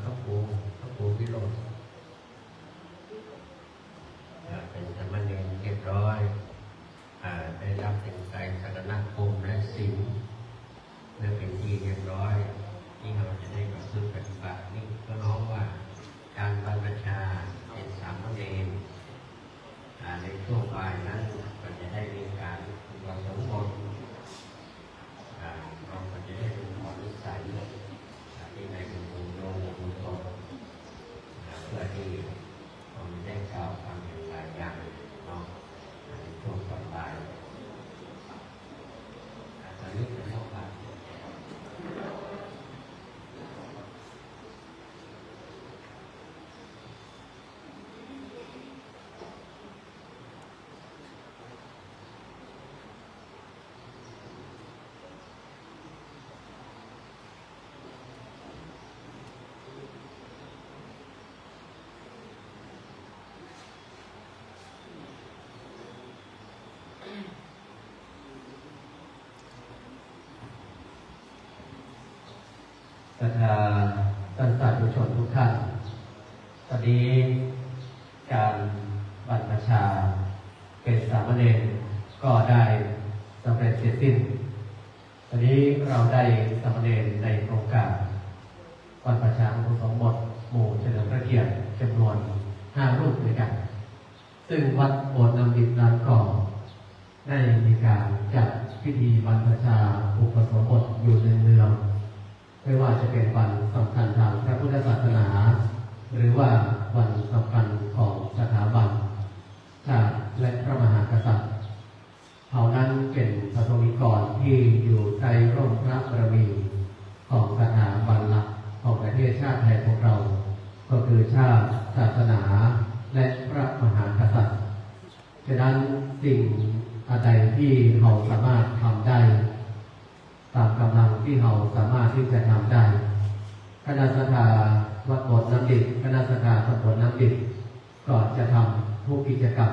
พระครูวิโรจน์เป็นสามเณรเรียบร้อยได้รับเป็นไตรสรณคมและศีลและเป็นที่เรียบร้อยที่เราจะได้ประพฤติปฏิบัตินี่ก็น้องว่าการบรรพชาเป็นสามเณรในช่วงบ่ายนั้นก็จะได้มีการอุปสมบทเราก็จะได้ดูความนิสัยที่ในบุญโยมบุญโตเพื่อที่ผมได้กล่าวคำอย่างไรอย่างเนาะในช่วงตอนบ่ายตอนนี้เป็นโอกาสประธานท่านสาธุชนทุกท่านตอนนี้การบรรพชาเป็นสามเณร ก็ได้สำเร็จเสร็จสิ้นตอนนี้เราได้สามเณรในโครงการวันประชาอุปสมบทหมู่เฉลิมพระเกียรติจำนวน5 รูปด้วยกันซึ่งวัดโบสถ์น้ำดิบน้ำก่อได้มีการจัดพิธีบรรพชาอุปสมบทอยู่เนืองๆไม่ว่าจะเป็นวันสำคัญทางพระพุทธศาสนา หรือว่าวันสำคัญของสถาบันชาติและพระมหากษัตริย์เขานั้นเป็นพระสงฆ์กรที่อยู่ใต้ร่มพระบารมีของสถาบันหลักของประเทศชาติไทยของเรา ก็คือชาติศาสนาและพระมหากษัตริย์ฉะนั้นสิ่งอะไรที่เราสามารถทำได้ตามกำลังที่เราสามารถที่จะทำได้คณะสัตยาวัดโบสถ์น้ำดิบคณะสัตยาตำบลน้ำดิบก็จะทำทุกกิจกรรม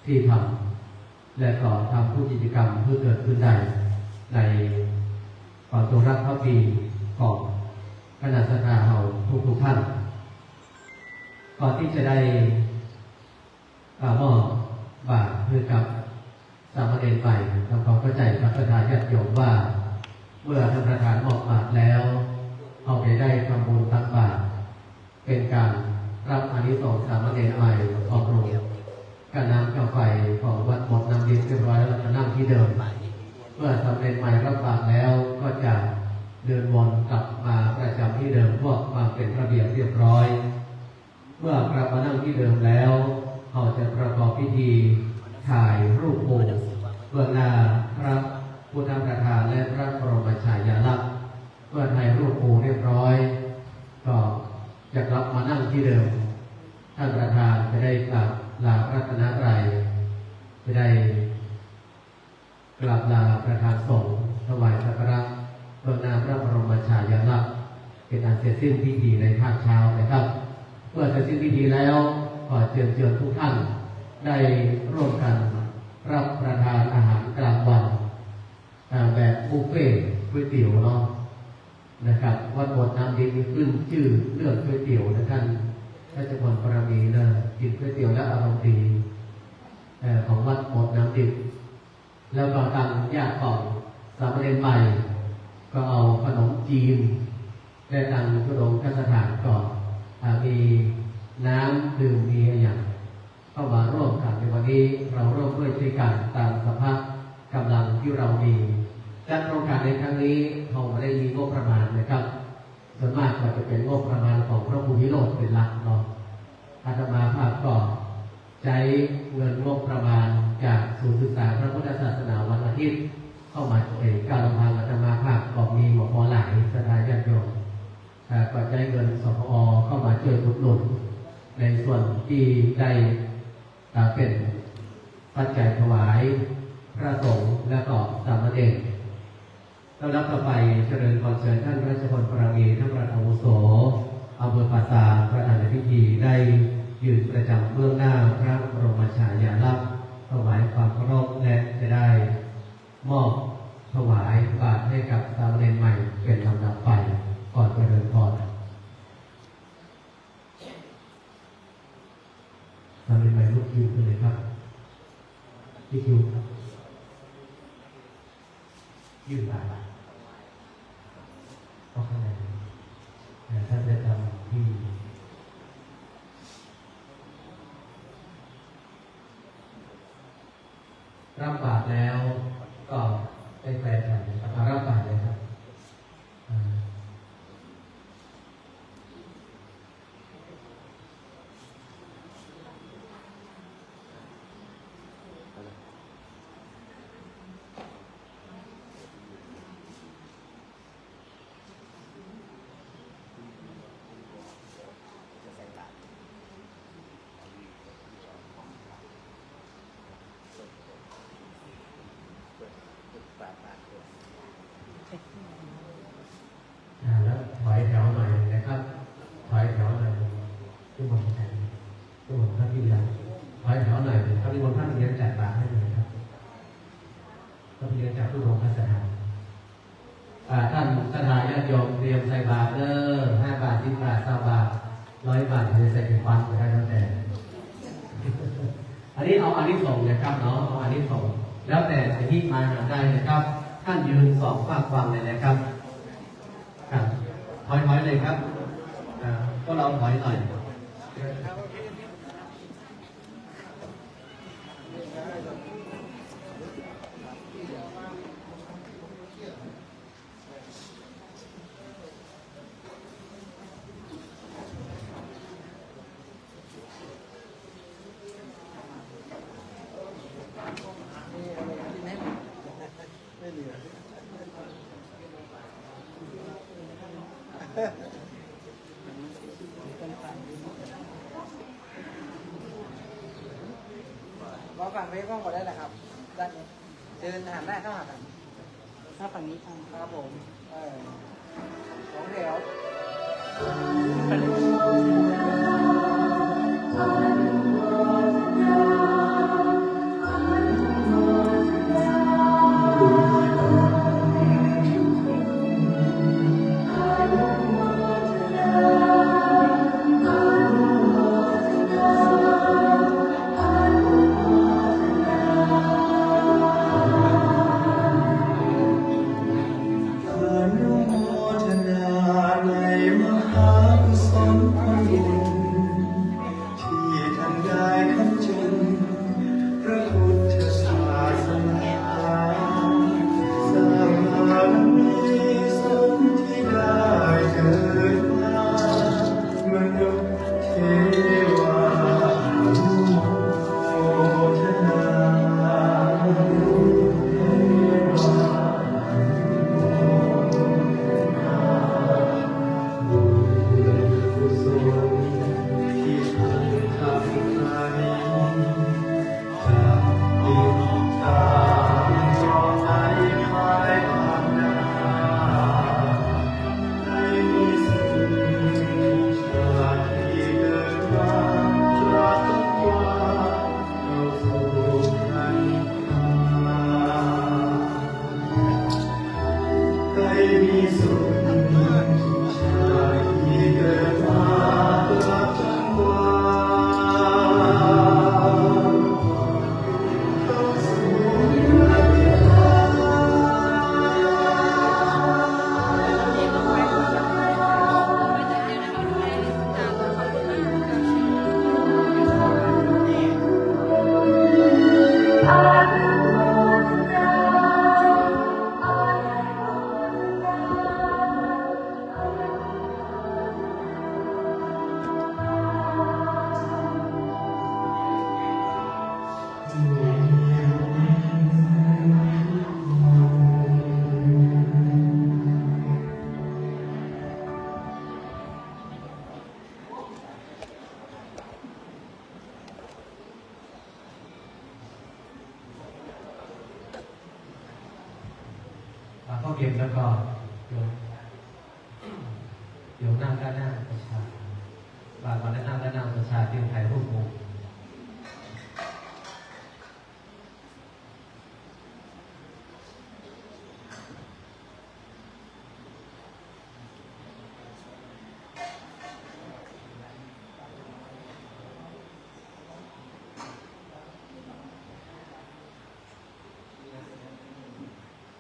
ที่ทำและก็ทำทุกกิจกรรมเพื่อเกิดขึ้นได้ในความจงรักภักดีของคณะสัตยาเราทุกท่านก่อนที่จะได้มอบบาตรเพื่อกับสามเณรใหม่ทำความเข้าใจพระประธานญาติโยมว่าเมื่อท่านประธานมอบบาตรแล้วเอาไปได้ทำบุญตักบาตรเป็นการรับอานิสงส์สามเณรใหม่ของโรงการน้ำกาไฟของวัดหมดน้ำดินเรียบร้อยแล้วก็นั่งที่เดิมเมื่อสามเณรใหม่รับบาตรแล้วก็จะเดินวนกลับมาประจำที่เดิมพวกมาเป็นระเบียบเรียบร้อยเมื่อกลับมานั่งที่เดิมแล้วเขาจะประกอบพิธีถ่ายรูปโบสถ์เบื้องหน้าพระพุทธประธานและพระบรมฉายาลักษณ์เมื่อถ่ายรูปโบสถ์เรียบร้อยก็จะกลับมานั่งที่เดิมท่านประธานจะได้กราบลาพระรัตนตรัยจะได้กราบลาประธานสงฆ์ถวายสักการะเบื้องหน้าพระบรมฉายาลักษณ์เป็นอันเสร็จสิ้นพิธีในภาคเช้านะครับเมื่อเสร็จสิ้นพิธีแล้วขอเชิญทุกท่านได้ร่วมกันรับประทานอาหารกลางวันแบบบุฟเฟ่ต์ก๋วยเตี๋ยวเนาะนะครับวัดโบสถ์น้ำดินขึ้นชื่อเรื่องก๋วยเตี๋ยวนะท่านราชพลปรมีนะกินก๋วยเตี๋ยวและอารมณ์ดีของวัดโบสถ์น้ำดินแล้วก็ทางญาติของสามเณรใหม่ก็เอาขนมจีนและทางทุดงคสถานก่อนมีน้ำดื่มมีอะไรอย่างเข้ามาร่วมกันในวันนี้เราร่วมด้วยช่วยกันตามสภาพกำลังที่เรามีจัดโครงการในครั้งนี้เราไม่ได้มีงบประมาณนะครับส่วนมากก็จะเป็นงบประมาณของพระภูมิโลกเป็นหลักเนาะอาตมาภาพก็ใช้เงินงบประมาณจากศูนย์ศึกษาพระพุทธศาสนาวันอาทิตย์เข้ามาเป็นการลงทางอาตมาภาพก็มีหมอหลายสถานญาติโยมก็ใช้เงินสพอเข้ามาช่วยอุดหนุนในส่วนที่ได้เป็นปัจจัยถวายพระสงฆ์และก็สามเณรแล้วรับต่อไปเจริญพรเชิญท่านราชพลปรมีท่านประธานอาวุโสอำเภอปราสาทประธานในพิธีได้ยืนประจำเบื้องหน้าพระบรมฉายาลักษณ์ถวายความเคารพและจะได้มอบถวายบาตรให้กับสามเณรใหม่เป็นลำดับไปก่อนเจริญพรสามเณรใหม่ลุกยืนขึ้นเลยครับที่คิวยืนบาตรก็ข้างในท่านจะทำที่รับบาตรแล้วก็ได้แปลกันรับบาตรเลยครับแล้วถอยแถวหน่อยนะครับถอยแถวหน่อยทุกคนแทนทุกคนท่านที่เรียนถอยแถวหน่อยท่านที่คนท่านเรียนจัดบาตรให้หน่อยครับท่านเรียนจากทุกโรงพยาบาลท่านสถานญาติโยมเตรียมใส่บาตร5 บาท10 บาท20 บาท100 บาทจะใส่เป็นฟันได้แล้วแต่อันนี้เอาอันนี้ส่งเลยครับเนาะเอาอันนี้ส่ง แล้วแต่จะที่มาหาได้นะครับ ท่านยืนสองฝากฝั่งเลยนะครับครับถอยๆเลยครับพวกเราถอยหน่อย มาฝั่งนี้กล้องก่อนได้นะครับด้านนี้เดินหันหน้าเข้าหากัน ถ้าฝั่งนี้ฟัง ครับผมสองแถว อนุโมทนาในมหากุศลผลบุญที่ท่านได้ขับจุนพระพุทธศาสนาสร้างบารมีสมที่ได้เกิดมามนุษย์เทวาอนุโมทนากุศลที่ท่านทำให้จะติดตามต่อไปภายภาคหน้าให้มีสิ่งชาติที่เกิดมาตราบกว่าเข้าสู่พันธาให้มีสุขชาติที่เกิดมาตราบจนกว่าเข้าสู่พันธา เข้าเกมแล้วก็เดี๋ยวนั่งด้านหน้าประชาบางวันนั่งด้านหน้าประชาเตรียมถ่ายรูปหมู่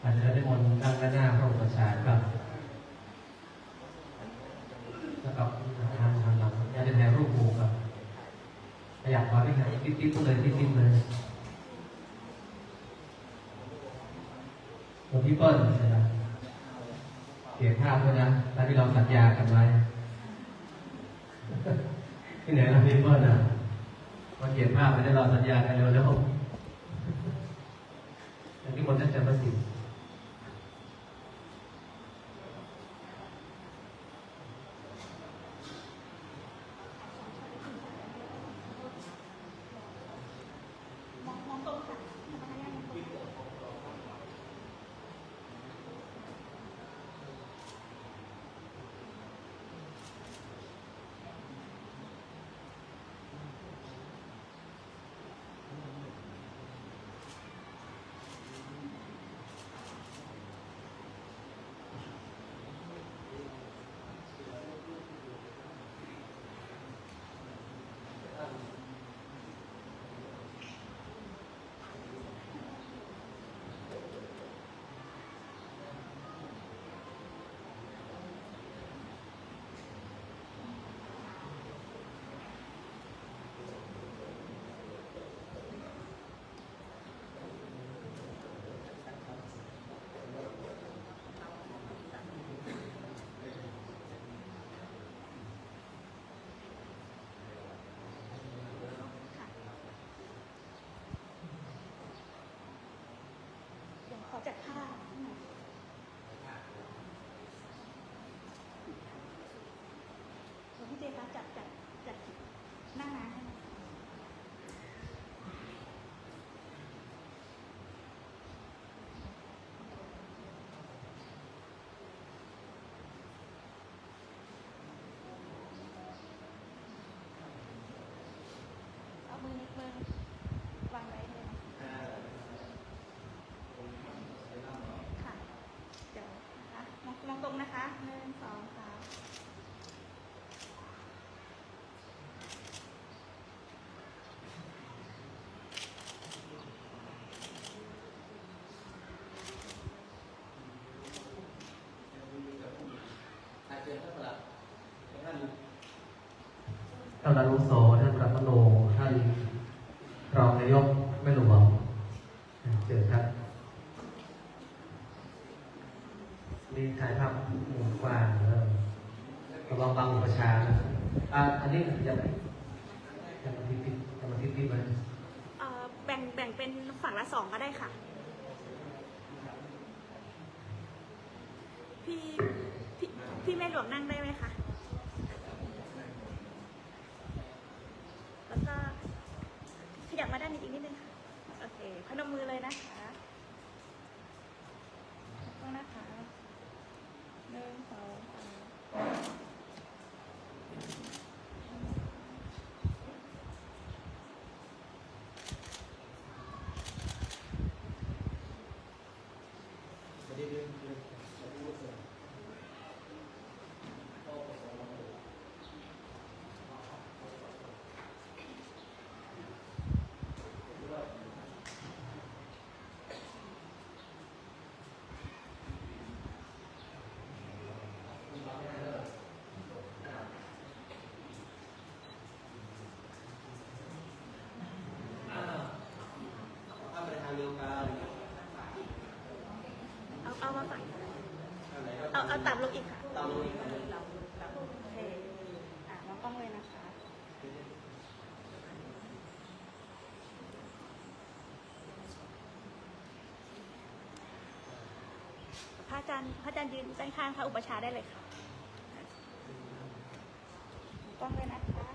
อาจจะได้มนต์นั่งด้านหน้าพระอุปชฌาย์ครับแล้วก็ทางหลังอยากจะถ่ายรูปหมู่ครับขยับมาที่ไหนติ๊บๆเลยติ๊บๆเลยหลวงพี่เปิ้ลนะเก็บภาพด้วยนะตามที่เราสัญญากันไว้ที่ไหนหลวงพี่เปิ้ลมาเก็บภาพไม่ได้เราสัญญากันเร็วๆอย่างที่มนต์ท่านจะมาสิ ท่านอาวุโสท่านรัตโนท่านรองนายกแม่หลวงเชิญครับนี่ถ่ายภาพมุมกว้างระวังบังประชานะอันนี้จะมาทิศไหม แบ่งเป็นฝั่งละ2ก็ได้ค่ะ พี่แม่หลวงนั่งได้ไหมคะ แล้วก็ขยับมาด้านนี้อีกนิดนึงค่ะ โอเคพนมมือเลยนะคะต้องนะคะ1 2 3เอามาฝั่งเอาต่ำลงอีกค่ะต่ำลงอีกโอเคมองกล้องเลยนะคะพระอาจารย์ยืนด้านข้างพระอุปชฌาย์ได้เลยค่ะมองกล้องเลยนะคะ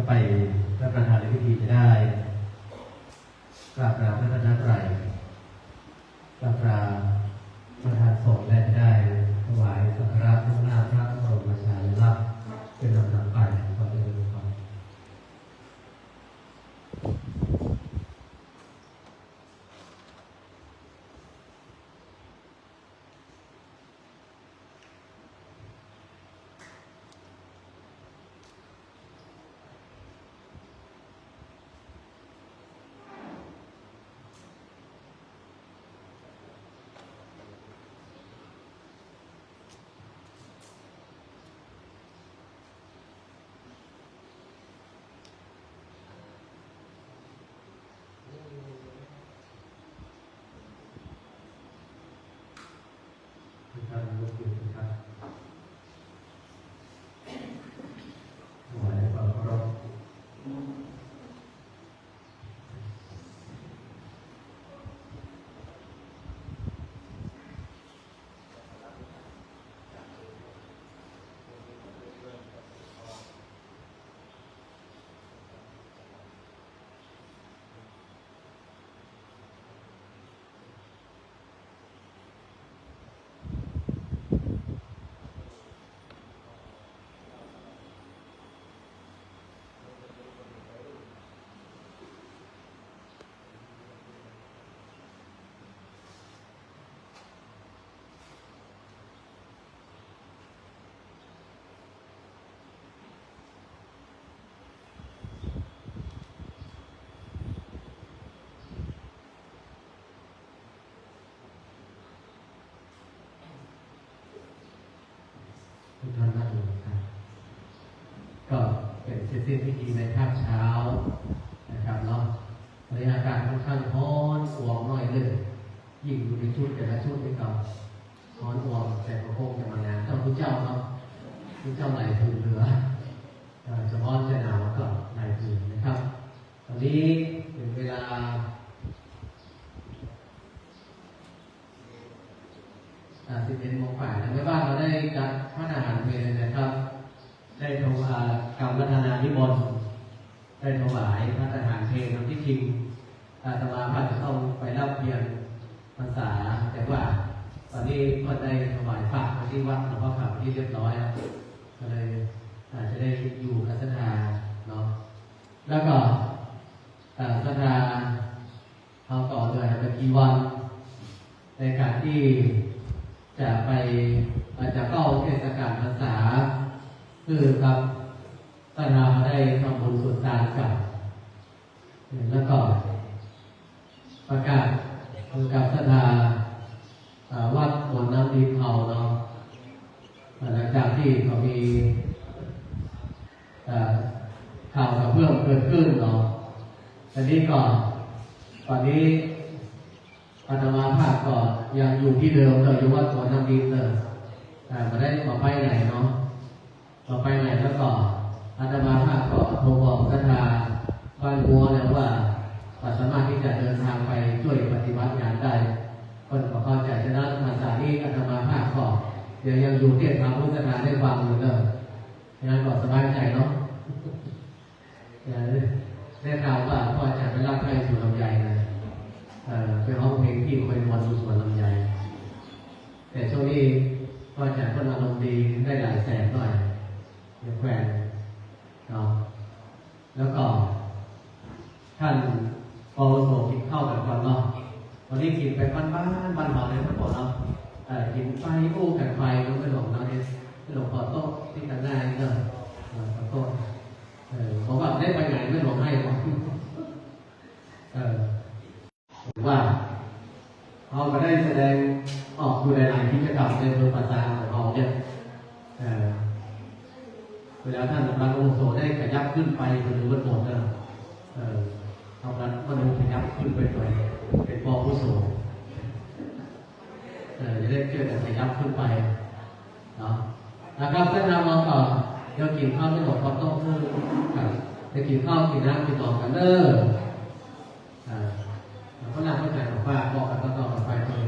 จะไปรับประทานในพิธีจะได้กราบกราบพระรัตนตรัยกราบกราบประธานสงฆ์และจะได้ถวายสักการะพระหน้าพระบรมฉายาลักษณ์เป็นลำดับไปขอเจริญพร ท่านลูกศิษย์ครับถวายความเคารพทุกท่านนั่งลงครับก็เป็นเสร็จสิ้นพิธีในภาคเช้านะครับเนาะบรรยากาศค่อนข้างร้อนอ่วมหน่อยเลยยิ่งอยู่ในชุดแต่ละชุดนี่ก็ร้อนอ่วมแต่ก็คงจะมางานเจ้าผู้เจ้าเนาะผู้เจ้าไหลผืนเหลือจะร้อนจะหนาวก็ไหลผืนนะครับตอนนี้ถึงเวลา11 โมงกว่าในบ้านเราได้จัดพระอาหารเพลนะครับได้ถวายกรรมวัฒนานิมนต์ได้ถวายพระอาหารเพลน้ำที่จริงอาตมาพระจะต้องไปเล่าเพียงภาษาแต่ว่าตอนนี้พ ก็ได้ถวายพระมาที่วัดหลวงพ่อขาวที่เรียบร้อยแล้วก็เลยอาจจะได้อยู่กับศรัทธาเนาะแล้วก็ศรัทธาเอาต่อเลยเป็นกี่วันในการที่จะไปอาจจะเข้าเทศกาลพรรษาคือครับศรัทธาได้ทำบุญสุดทานกับแล้วก็ประกาศคือกับศรัทธาวัดบนน้ำดินเผาเนาะหลังจากที่เขามีข่าวกับเพื่อนเกิดขึ้นเนาะอันนี้ก่อนตอนนี้อาตมาภาพก่อนยังอยู่ที่เดิมเลยอยู่วัดบนน้ำดินเลยมาได้มาไปไหนเนาะมาไปไหนแล้วก็อาตมาภาพก่อนโทรบอกศรัทธาบ้านบัวเนี่ยว่าสามารถที่จะเดินทางไปช่วยปฏิบัติงานได้คนก็เข้าใจฉะนั้นภาษานี้อาตมาภาพก็เดี๋ยวยังอยู่เทียบทางพุทธนาได้ฟังอยู่เลยงานก็สบายใจเนาะได้ข่าวว่าพ่อจะไปรับใครสู่ลำไยนะไปร้องเพลงที่คอยนวลดูสวนลำไยแต่ช่วงนี้พ่อจะคนอารมณ์ดีได้หลายแสนหน่อยเดี๋ยวแฟนเนาะแล้วก็ท่านปวสกินข้าวแบบก่อนเนาะวันนี้กินไปบ้านหอเลยทั้งหมดเนาะกินไฟอู้กันไฟก็ไม่หลงเนาะเนี่ยไม่หลงขอโต๊ะที่กันได้เนาะขอโต๊ะผมว่าได้ไปไหนไม่หลงให้หรอกว่าเราก็ได้แสดงออกดูในหลายกิจกรรมในเมืองภาษาของเราเนี่ยเวลาท่านพระองค์โสได้ขยับขึ้นไปหรือวัดโบสถ์เนี่ยเอาพระองค์ขยับขึ้นไปหน่อยเป็นปอผู้โสจะได้เกิดขยับขึ้นไปเนาะนะครับท่านนำมาต่อเดี๋ยวกินข้าวไม่หมดเขาต้องพูดจะกินข้าวกินน้ำกินนอนกันเด้อแล้วก็นั่งเข้าใจบอกว่าบอกกันต่อไปเลย